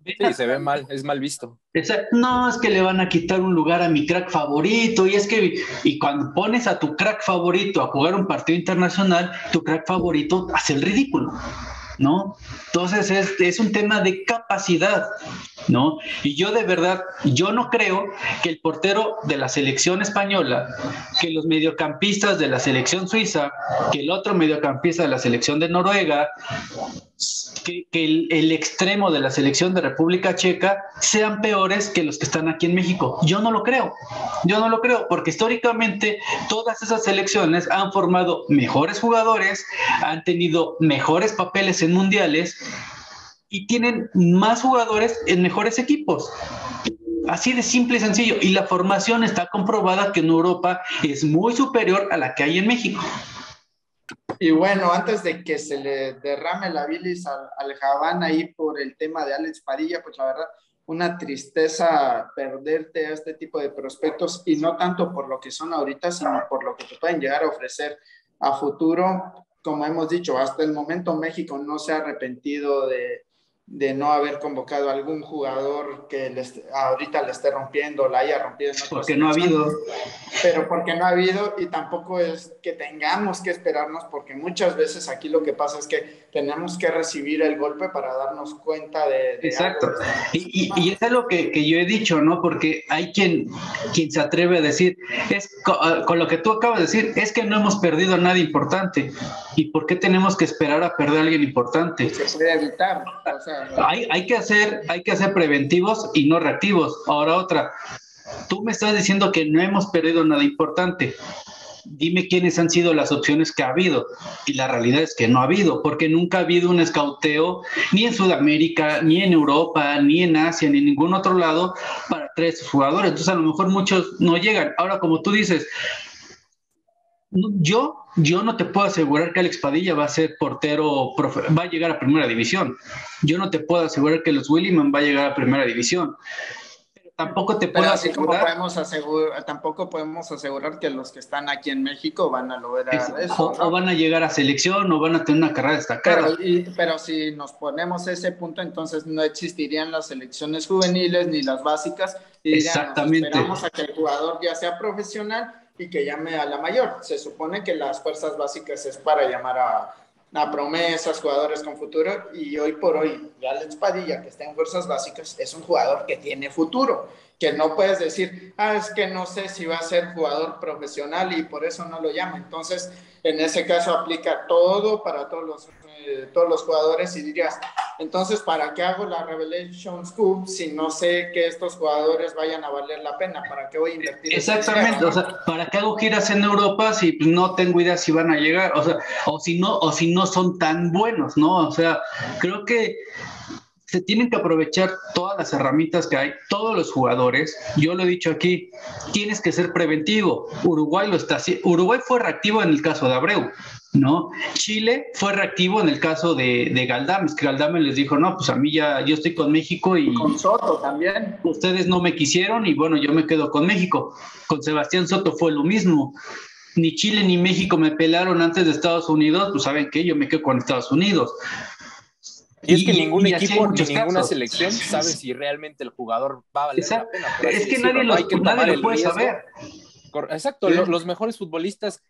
Sí, se ve mal, es mal visto. No, es que le van a quitar un lugar a mi crack favorito, y cuando pones a tu crack favorito a jugar un partido internacional, tu crack favorito hace el ridículo, ¿no? Entonces es un tema de capacidad, ¿no? Y yo de verdad, yo no creo que el portero de la selección española, que los mediocampistas de la selección suiza, que el otro mediocampista de la selección de Noruega, que el extremo de la selección de República Checa sean peores que los que están aquí en México. Yo no lo creo, porque históricamente todas esas selecciones han formado mejores jugadores, han tenido mejores papeles en mundiales y tienen más jugadores en mejores equipos. Así de simple y sencillo. Y la formación está comprobada que en Europa es muy superior a la que hay en México. Y bueno, antes de que se le derrame la bilis al Javán ahí por el tema de Alex Padilla, pues la verdad, una tristeza perderte a este tipo de prospectos y no tanto por lo que son ahorita, sino por lo que te pueden llegar a ofrecer a futuro. Como hemos dicho, hasta el momento México no se ha arrepentido de de no haber convocado a algún jugador que ahorita le esté rompiendo, la haya rompido en otra porque no ha habido. Pero porque no ha habido, y tampoco es que tengamos que esperarnos, porque muchas veces aquí lo que pasa es que tenemos que recibir el golpe para darnos cuenta de Exacto. Y es algo que yo he dicho, ¿no? Porque hay quien se atreve a decir, con lo que tú acabas de decir, es que no hemos perdido a nadie importante. ¿Y por qué tenemos que esperar a perder a alguien importante? Se puede evitar. O sea, hay que hacer preventivos y no reactivos. Ahora otra, tú me estás diciendo que no hemos perdido nada importante. Dime quiénes han sido las opciones que ha habido. Y la realidad es que no ha habido, porque nunca ha habido un escauteo ni en Sudamérica, ni en Europa, ni en Asia, ni en ningún otro lado para traer esos jugadores. Entonces, a lo mejor muchos no llegan. Ahora, como tú dices, yo no te puedo asegurar que Alex Padilla va a ser portero, va a llegar a primera división. Yo no te puedo asegurar que los Williman va a llegar a primera división. Tampoco te puedo asegurar. Tampoco podemos asegurar que los que están aquí en México van a lograr eso, ¿no? O van a llegar a selección o van a tener una carrera destacada. Pero si nos ponemos ese punto, entonces no existirían las selecciones juveniles ni las básicas. Y exactamente. Esperamos a que el jugador ya sea profesional y que llame a la mayor. Se supone que las fuerzas básicas es para llamar a promesas, jugadores con futuro, y hoy por hoy, Alex Padilla, que está en fuerzas básicas, es un jugador que tiene futuro, que no puedes decir, es que no sé si va a ser jugador profesional y por eso no lo llama. Entonces, en ese caso aplica todo para todos los jugadores y dirías, entonces, ¿para qué hago la Revelation Scoop si no sé que estos jugadores vayan a valer la pena? ¿Para qué voy a invertir? Exactamente, o sea, ¿para qué hago giras en Europa si no tengo idea si van a llegar? O sea, o si no son tan buenos, ¿no? O sea, creo que se tienen que aprovechar todas las herramientas que hay, todos los jugadores. Yo lo he dicho aquí, tienes que ser preventivo. Uruguay lo está haciendo. Uruguay fue reactivo en el caso de Abreu, ¿no? Chile fue reactivo en el caso de Galdames, que Galdames les dijo, no, pues a mí yo estoy con México y... Con Soto también. Ustedes no me quisieron y bueno, yo me quedo con México. Con Sebastián Soto fue lo mismo. Ni Chile ni México me pelaron antes de Estados Unidos, pues ¿saben qué? Yo me quedo con Estados Unidos. Y es que ningún equipo ni ninguna selección sabe si realmente el jugador va a valer la pena. Es que nadie lo puede saber. Exacto, los mejores futbolistas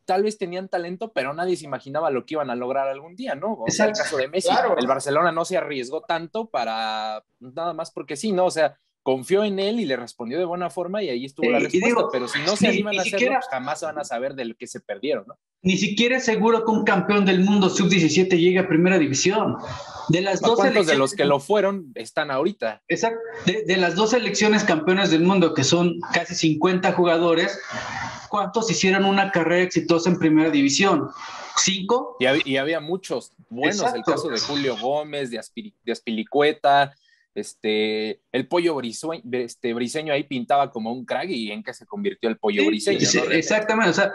tal vez tenían talento, pero nadie se imaginaba lo que iban a lograr algún día, ¿no? O sea, el caso de Messi, claro. El Barcelona no se arriesgó tanto para nada más porque sí, ¿no? O sea, confió en él y le respondió de buena forma y ahí estuvo la respuesta, pero si no se animan a hacerlo, pues jamás van a saber de lo que se perdieron, ¿no? Ni siquiera es seguro que un campeón del mundo sub-17 llegue a primera división. De las dos ¿cuántos de los que lo fueron están ahorita? Exacto. De las dos selecciones campeones del mundo, que son casi 50 jugadores, ¿cuántos hicieron una carrera exitosa en primera división? ¿5? Y había muchos buenos. Exacto. El caso de Julio Gómez, de Azpilicueta, el Pollo Briseño ahí pintaba como un crack y en qué se convirtió el Pollo Briseño, ¿no? Exactamente, o sea,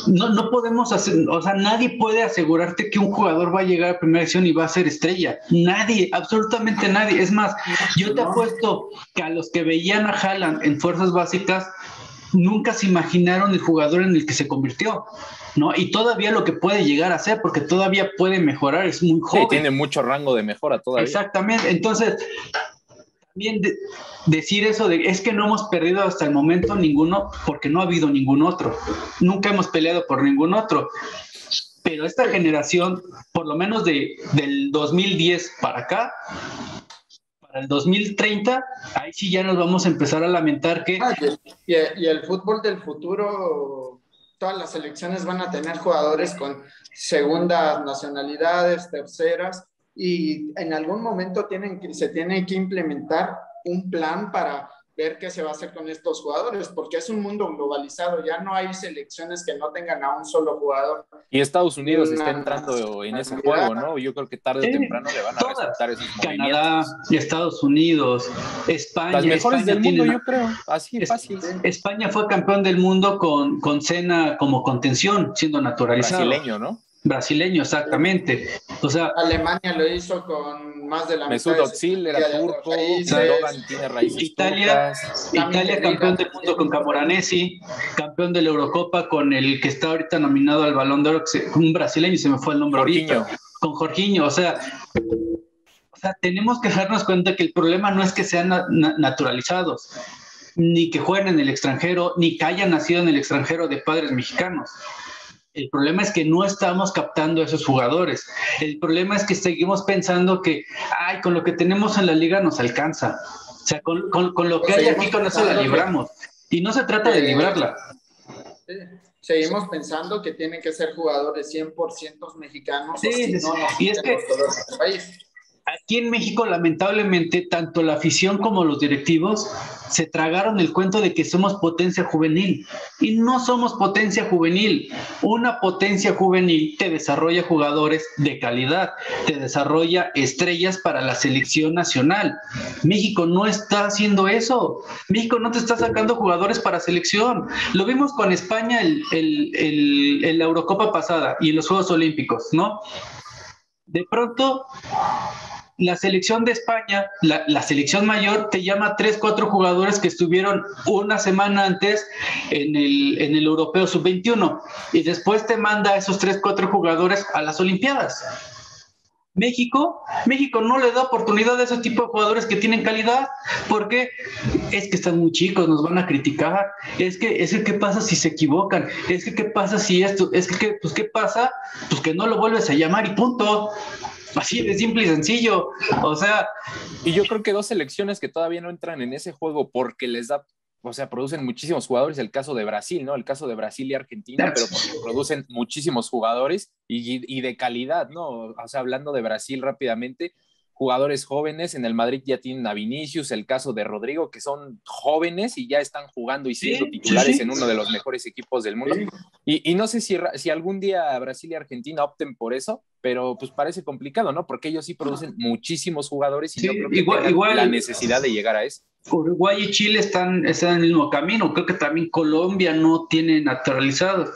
no podemos hacer, o sea, nadie puede asegurarte que un jugador va a llegar a primera división y va a ser estrella, nadie, absolutamente nadie. Es más, yo te apuesto que a los que veían a Haaland en fuerzas básicas nunca se imaginaron el jugador en el que se convirtió, ¿no? Y todavía lo que puede llegar a ser, porque todavía puede mejorar, es muy joven. Sí, tiene mucho rango de mejora todavía. Exactamente, entonces, también decir eso de, es que no hemos perdido hasta el momento ninguno, porque no ha habido ningún otro. Nunca hemos peleado por ningún otro. Pero esta generación, por lo menos del 2010 para acá, para el 2030, ahí sí ya nos vamos a empezar a lamentar que... Y el fútbol del futuro, todas las selecciones van a tener jugadores con segundas nacionalidades, terceras, y en algún momento se tiene que implementar un plan para ver qué se va a hacer con estos jugadores, porque es un mundo globalizado, ya no hay selecciones que no tengan a un solo jugador. Y Estados Unidos está entrando en ese juego, ¿no? Yo creo que tarde o temprano le van a resultar esos movimientos. Canadá, Estados Unidos, España. Las mejores España del mundo, yo creo, así fácil. España fue campeón del mundo con Senna como contención, siendo naturalizado. Brasileño, ¿no? Brasileño, exactamente. O sea, Alemania lo hizo con más de la Mesut Özil era turco, Dogan tiene raíces Italia turcas. Campeón del mundo con Camoranesi, campeón de la Eurocopa con el que está ahorita nominado al Balón de Oro, un brasileño, se me fue el nombre Jorginho. ahorita, con Jorginho, o sea, sea, tenemos que darnos cuenta que el problema no es que sean naturalizados, ni que jueguen en el extranjero, ni que hayan nacido en el extranjero de padres mexicanos. El problema es que no estamos captando a esos jugadores. El problema es que seguimos pensando que, ay, con lo que tenemos en la liga nos alcanza. O sea, con lo que hay aquí, con eso la libramos. Y no se trata de librarla. Sí. Seguimos pensando que tienen que ser jugadores 100% mexicanos, sí, o si no, y es que los colores del país. Aquí en México, lamentablemente, tanto la afición como los directivos se tragaron el cuento de que somos potencia juvenil. Y no somos potencia juvenil. Una potencia juvenil te desarrolla jugadores de calidad, te desarrolla estrellas para la selección nacional. México no está haciendo eso. México no te está sacando jugadores para selección. Lo vimos con España en la Eurocopa pasada y en los Juegos Olímpicos, ¿no? De pronto, la selección de España, la selección mayor, te llama 3, 4 jugadores que estuvieron una semana antes en el Europeo Sub-21 y después te manda a esos 3, 4 jugadores a las Olimpiadas. México no le da oportunidad a ese tipo de jugadores que tienen calidad, porque es que están muy chicos, nos van a criticar, es que qué pasa si se equivocan, es que qué pasa si esto, es que pues qué pasa, pues que no lo vuelves a llamar y punto. Así de simple y sencillo, o sea. Y yo creo que 2 selecciones que todavía no entran en ese juego porque les da, o sea, producen muchísimos jugadores, el caso de Brasil, ¿no? El caso de Brasil y Argentina, pero porque producen muchísimos jugadores y de calidad, ¿no? O sea, hablando de Brasil rápidamente, jugadores jóvenes, en el Madrid ya tienen a Vinicius, el caso de Rodrigo, que son jóvenes y ya están jugando y siendo titulares en uno de los mejores equipos del mundo. Y no sé si algún día Brasil y Argentina opten por eso, pero pues parece complicado, ¿no? Porque ellos sí producen muchísimos jugadores y no creo que tengan la necesidad de llegar a eso. Uruguay y Chile están en el mismo camino. Creo que también Colombia no tiene naturalizados.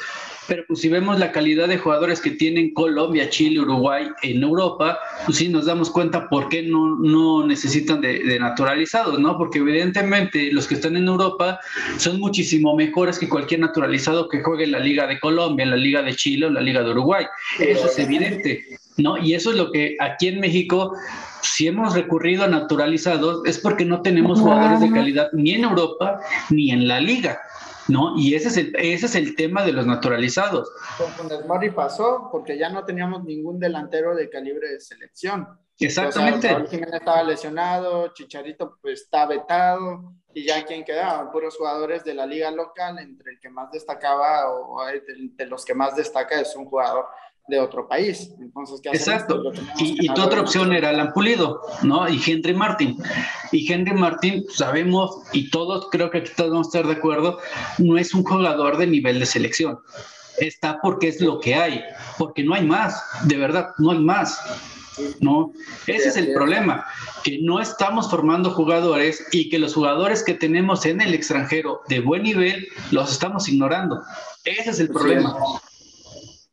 Pero pues si vemos la calidad de jugadores que tienen Colombia, Chile, Uruguay en Europa, pues sí nos damos cuenta por qué no necesitan de naturalizados, ¿no? Porque evidentemente los que están en Europa son muchísimo mejores que cualquier naturalizado que juegue en la Liga de Colombia, en la Liga de Chile o en la Liga de Uruguay. Eso es evidente, ¿no? Y eso es lo que aquí en México, si hemos recurrido a naturalizados, es porque no tenemos jugadores de calidad ni en Europa ni en la Liga, ¿no? Y ese es el tema de los naturalizados. Con Funes Mori pasó porque ya no teníamos ningún delantero de calibre de selección. Exactamente. O sea, Raúl Jiménez estaba lesionado, Chicharito pues está vetado, y ya quien quedaba, puros jugadores de la liga local, entre el que más destacaba o de los que más destaca es un jugador de otro país. Entonces, ¿qué hacemos? Exacto. Y tu otra opción era Alan Pulido, ¿no? Y Henry Martin. Y Henry Martin, sabemos, y todos creo que aquí todos vamos a estar de acuerdo, no es un jugador de nivel de selección. Está porque es lo que hay, porque no hay más, de verdad, no hay más. ¿No? Ese es el problema, que no estamos formando jugadores y que los jugadores que tenemos en el extranjero de buen nivel los estamos ignorando. Ese es el problema.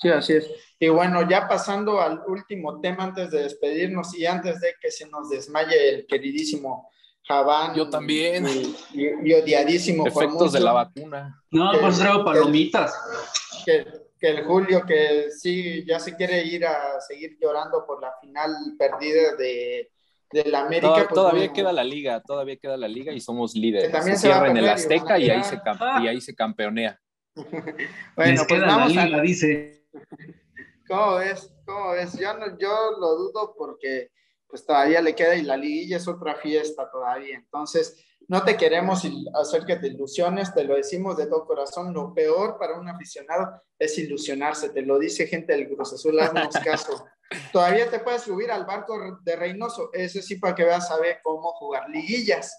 Sí, así es. Y bueno, ya pasando al último tema antes de despedirnos y antes de que se nos desmaye el queridísimo Javán. Yo también. Y odiadísimo efectos por muchos de la vacuna. No, pues traigo palomitas. Que el Julio, que sí, ya se quiere ir a seguir llorando por la final perdida de la América. Todavía queda la liga y somos líderes. Se cierra en el Azteca y ahí se campeonea. Bueno, pues vamos la liga, dice. ¿Cómo ves? Yo lo dudo porque pues todavía le queda y la liguilla es otra fiesta todavía. Entonces, no te queremos hacer que te ilusiones, te lo decimos de todo corazón. Lo peor para un aficionado es ilusionarse, te lo dice gente del Cruz Azul, haznos caso. Todavía te puedes subir al barco de Reynoso, ese sí para que veas a ver cómo jugar liguillas.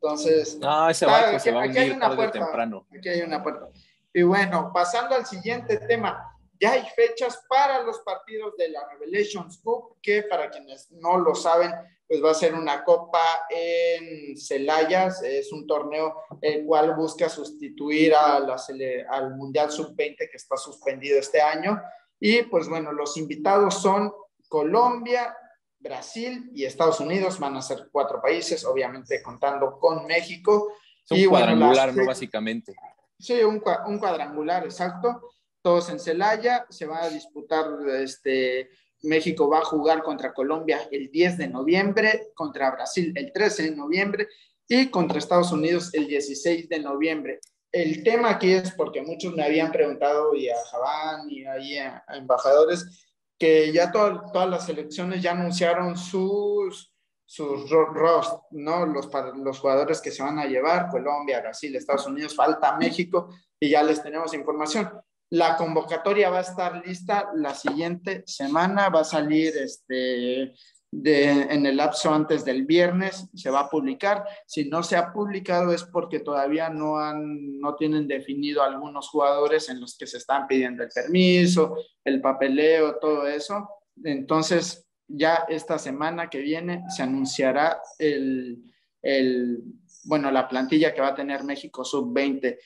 Entonces, ese barco se va a hundir tarde o temprano. Aquí hay una puerta. Y bueno, pasando al siguiente tema, ya hay fechas para los partidos de la Revelations Cup, que para quienes no lo saben, pues va a ser una copa en Celaya, es un torneo el cual busca sustituir al Mundial Sub-20 que está suspendido este año. Y pues bueno, los invitados son Colombia, Brasil y Estados Unidos, van a ser 4 países, obviamente contando con México. Es un cuadrangular, ¿no? Básicamente. Sí, un cuadrangular, exacto. Todos en Celaya, se van a disputar México va a jugar contra Colombia el 10 de noviembre, contra Brasil el 13 de noviembre y contra Estados Unidos el 16 de noviembre. El tema aquí es porque muchos me habían preguntado, y a Javán y ahí a embajadores, que ya todas las selecciones ya anunciaron sus rosters, ¿no? Los jugadores que se van a llevar, Colombia, Brasil, Estados Unidos, falta México, y ya les tenemos información. La convocatoria va a estar lista la siguiente semana, va a salir en el lapso antes del viernes, se va a publicar. Si no se ha publicado es porque todavía no tienen definido algunos jugadores en los que se están pidiendo el permiso, el papeleo, todo eso. Entonces, ya esta semana que viene se anunciará la plantilla que va a tener México Sub-20.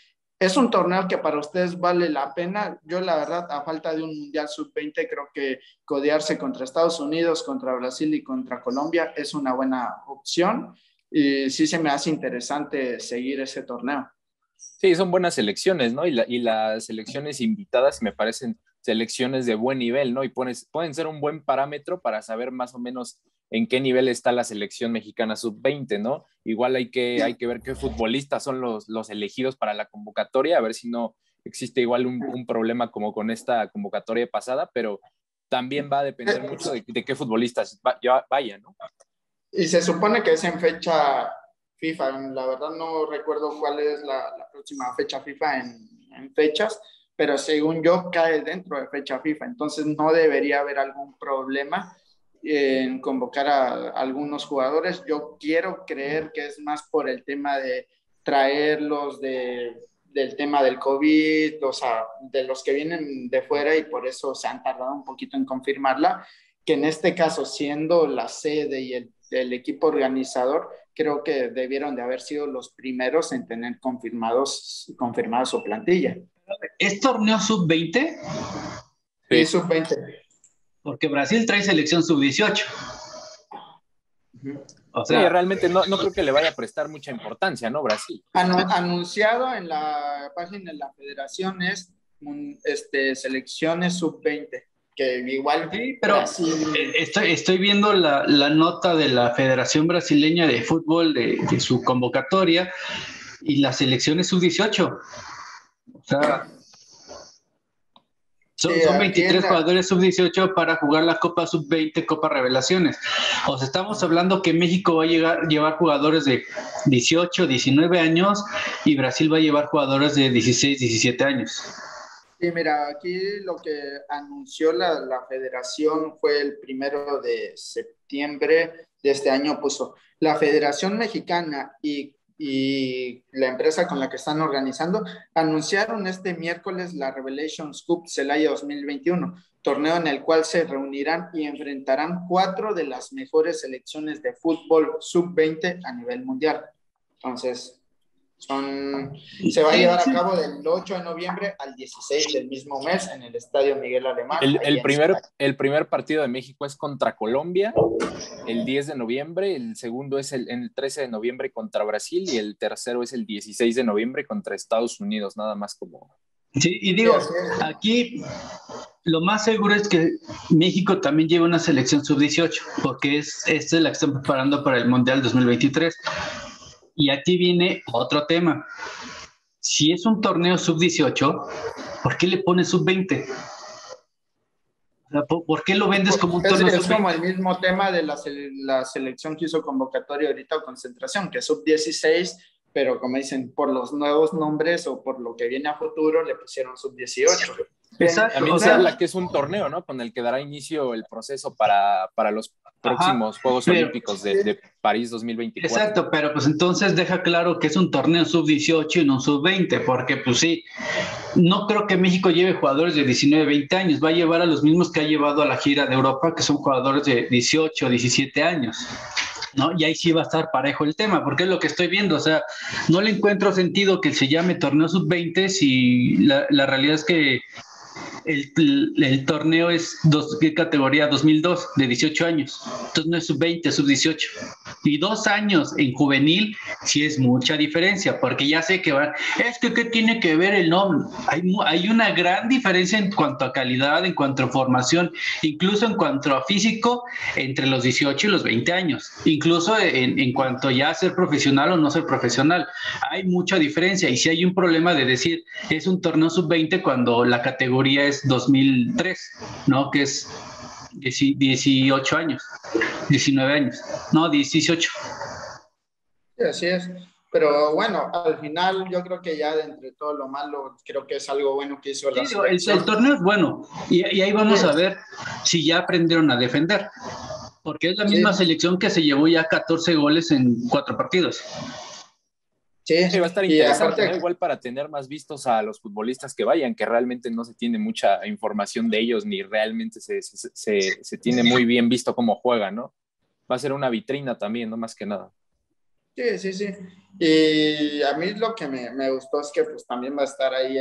Es un torneo que para ustedes vale la pena. Yo, la verdad, a falta de un Mundial Sub-20, creo que codearse contra Estados Unidos, contra Brasil y contra Colombia es una buena opción. Y sí se me hace interesante seguir ese torneo. Sí, son buenas selecciones, ¿no? Y las selecciones invitadas me parecen selecciones de buen nivel, ¿no? Y pueden ser un buen parámetro para saber más o menos en qué nivel está la selección mexicana sub-20, ¿no? Igual hay que ver qué futbolistas son los elegidos para la convocatoria, a ver si no existe igual un problema como con esta convocatoria pasada, pero también va a depender mucho de qué futbolistas vayan, ¿no? Y se supone que es en fecha FIFA, la verdad no recuerdo cuál es la próxima fecha FIFA en fechas, pero según yo cae dentro de fecha FIFA, entonces no debería haber algún problema en convocar a algunos jugadores. Yo quiero creer que es más por el tema de traerlos del tema del COVID, o sea, de los que vienen de fuera, y por eso se han tardado un poquito en confirmarla, que en este caso, siendo la sede y el equipo organizador, creo que debieron de haber sido los primeros en tener confirmada su plantilla. ¿Es torneo sub-20? Sí, sub-20. Porque Brasil trae selección sub-18. O sea, sí, realmente no creo que le vaya a prestar mucha importancia, ¿no? Brasil. Anunciado en la página de la federación es selecciones sub-20, que igual... Sí, pero estoy viendo la nota de la Federación Brasileña de Fútbol de su convocatoria, y la selección es sub-18. O sea... Son 23 jugadores sub-18 para jugar la Copa Sub-20, Copa Revelaciones. O sea, estamos hablando que México va a llevar jugadores de 18, 19 años y Brasil va a llevar jugadores de 16, 17 años. Sí, mira, aquí lo que anunció la federación fue el 1 de septiembre de este año. Puso la Federación Mexicana y la empresa con la que están organizando anunciaron este miércoles la Revelations Cup Celaya 2021, torneo en el cual se reunirán y enfrentarán 4 de las mejores selecciones de fútbol sub-20 a nivel mundial. Entonces, se va a llevar a cabo del 8 de noviembre al 16 del mismo mes en el Estadio Miguel Alemán. El primer partido de México es contra Colombia el 10 de noviembre, el segundo es el 13 de noviembre contra Brasil y el tercero es el 16 de noviembre contra Estados Unidos, nada más como... Sí, y digo, aquí lo más seguro es que México también lleva una selección sub-18, porque esta es la que están preparando para el Mundial 2023. Y aquí viene otro tema. Si es un torneo sub-18, ¿por qué le pones sub-20? ¿Por qué lo vendes como un torneo sub-20? Es como el mismo tema de la selección que hizo convocatoria ahorita o concentración, que es sub-16, pero como dicen, por los nuevos nombres o por lo que viene a futuro, le pusieron sub-18. Exacto. También se habla que es un torneo, ¿no? Con el que dará inicio el proceso para los próximos Juegos Olímpicos de París 2024. Exacto, pero pues entonces deja claro que es un torneo sub-18 y no sub-20, porque pues sí, no creo que México lleve jugadores de 19, 20 años, va a llevar a los mismos que ha llevado a la gira de Europa, que son jugadores de 18, 17 años. ¿No? Y ahí sí va a estar parejo el tema, porque es lo que estoy viendo, o sea, no le encuentro sentido que se llame torneo sub-20 si la realidad es que el torneo es categoría 2002, de 18 años, entonces no es sub-20, es sub-18. Y 2 años en juvenil sí es mucha diferencia, porque ya sé que van, es que ¿qué tiene que ver el nombre? Hay una gran diferencia en cuanto a calidad, en cuanto a formación, incluso en cuanto a físico, entre los 18 y los 20 años, incluso en cuanto ya a ser profesional o no ser profesional. Hay mucha diferencia, y si hay un problema de decir, es un torneo sub-20 cuando la categoría es 2003, ¿no? Que es 18 años, 19 años, no, 18. Sí, así es. Pero bueno, al final yo creo que ya de entre todo lo malo, creo que es algo bueno que hizo la Sí, selección. el torneo es bueno, y ahí vamos Sí. a ver si ya aprendieron a defender, porque es la misma Sí. selección que se llevó ya 14 goles en 4 partidos. Sí, va a estar y interesante, aparte, ¿no? Igual para tener más vistos a los futbolistas que vayan, que realmente no se tiene mucha información de ellos, ni realmente se tiene muy bien visto cómo juegan, ¿no? Va a ser una vitrina también, ¿no? Más que nada. sí, sí, sí. Y a mí lo que me gustó es que pues también va a estar ahí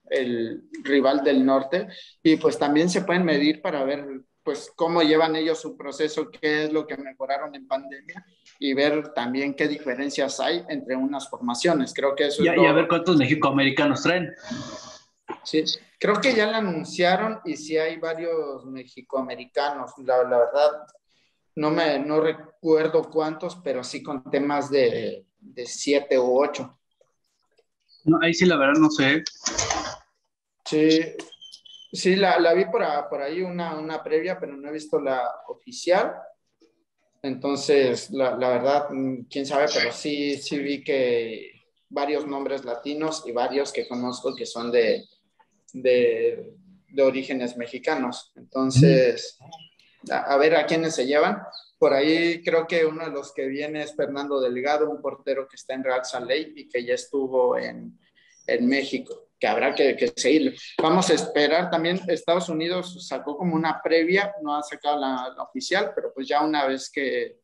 el rival del norte, y pues también se pueden medir para ver pues cómo llevan ellos su proceso, qué es lo que mejoraron en pandemia, y ver también qué diferencias hay entre unas formaciones. Creo que eso es Y a ver cuántos mexicoamericanos traen. Sí, creo que ya lo anunciaron, y sí hay varios mexicoamericanos. La verdad, no recuerdo cuántos, pero sí conté más de 7 u 8. No, ahí sí la verdad no sé. Sí, sí, la vi por ahí una previa, pero no he visto la oficial. Entonces, la verdad, quién sabe, pero sí vi que varios nombres latinos y varios que conozco que son de orígenes mexicanos. Entonces, a ver a quiénes se llevan. Por ahí creo que uno de los que viene es Fernando Delgado, un portero que está en Real Salt Lake y que ya estuvo en México, que habrá que seguirle. Vamos a esperar también. Estados Unidos sacó como una previa, no ha sacado la oficial, pero pues ya una vez que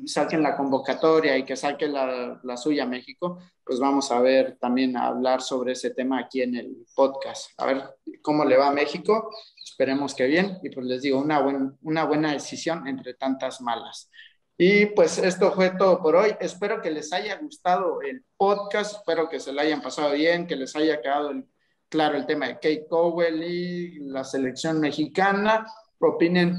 saquen la convocatoria y que saque la suya México, pues vamos a ver también a hablar sobre ese tema aquí en el podcast. A ver cómo le va a México. Esperemos que bien, y pues les digo, una buena decisión entre tantas malas. Y pues esto fue todo por hoy. Espero que les haya gustado el podcast, espero que se lo hayan pasado bien, que les haya quedado claro el tema de Kate Cowell y la selección mexicana. Opinen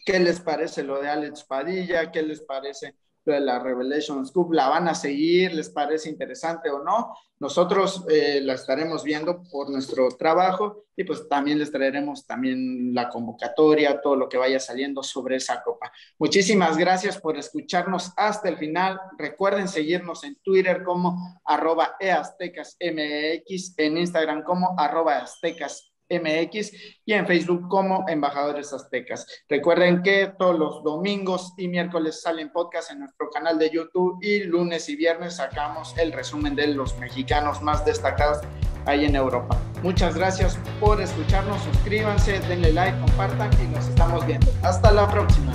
qué les parece lo de Alex Padilla, qué les parece lo de la Revelations Cup. ¿La van a seguir? ¿Les parece interesante o no? Nosotros la estaremos viendo por nuestro trabajo, y pues también les traeremos también la convocatoria, todo lo que vaya saliendo sobre esa copa. Muchísimas gracias por escucharnos hasta el final. Recuerden seguirnos en Twitter como @eaztecasmx, en Instagram como @aztecasmx, y en Facebook como Embajadores Aztecas. Recuerden que todos los domingos y miércoles salen podcasts en nuestro canal de YouTube, y lunes y viernes sacamos el resumen de los mexicanos más destacados ahí en Europa. Muchas gracias por escucharnos, suscríbanse, denle like, compartan, y nos estamos viendo. Hasta la próxima.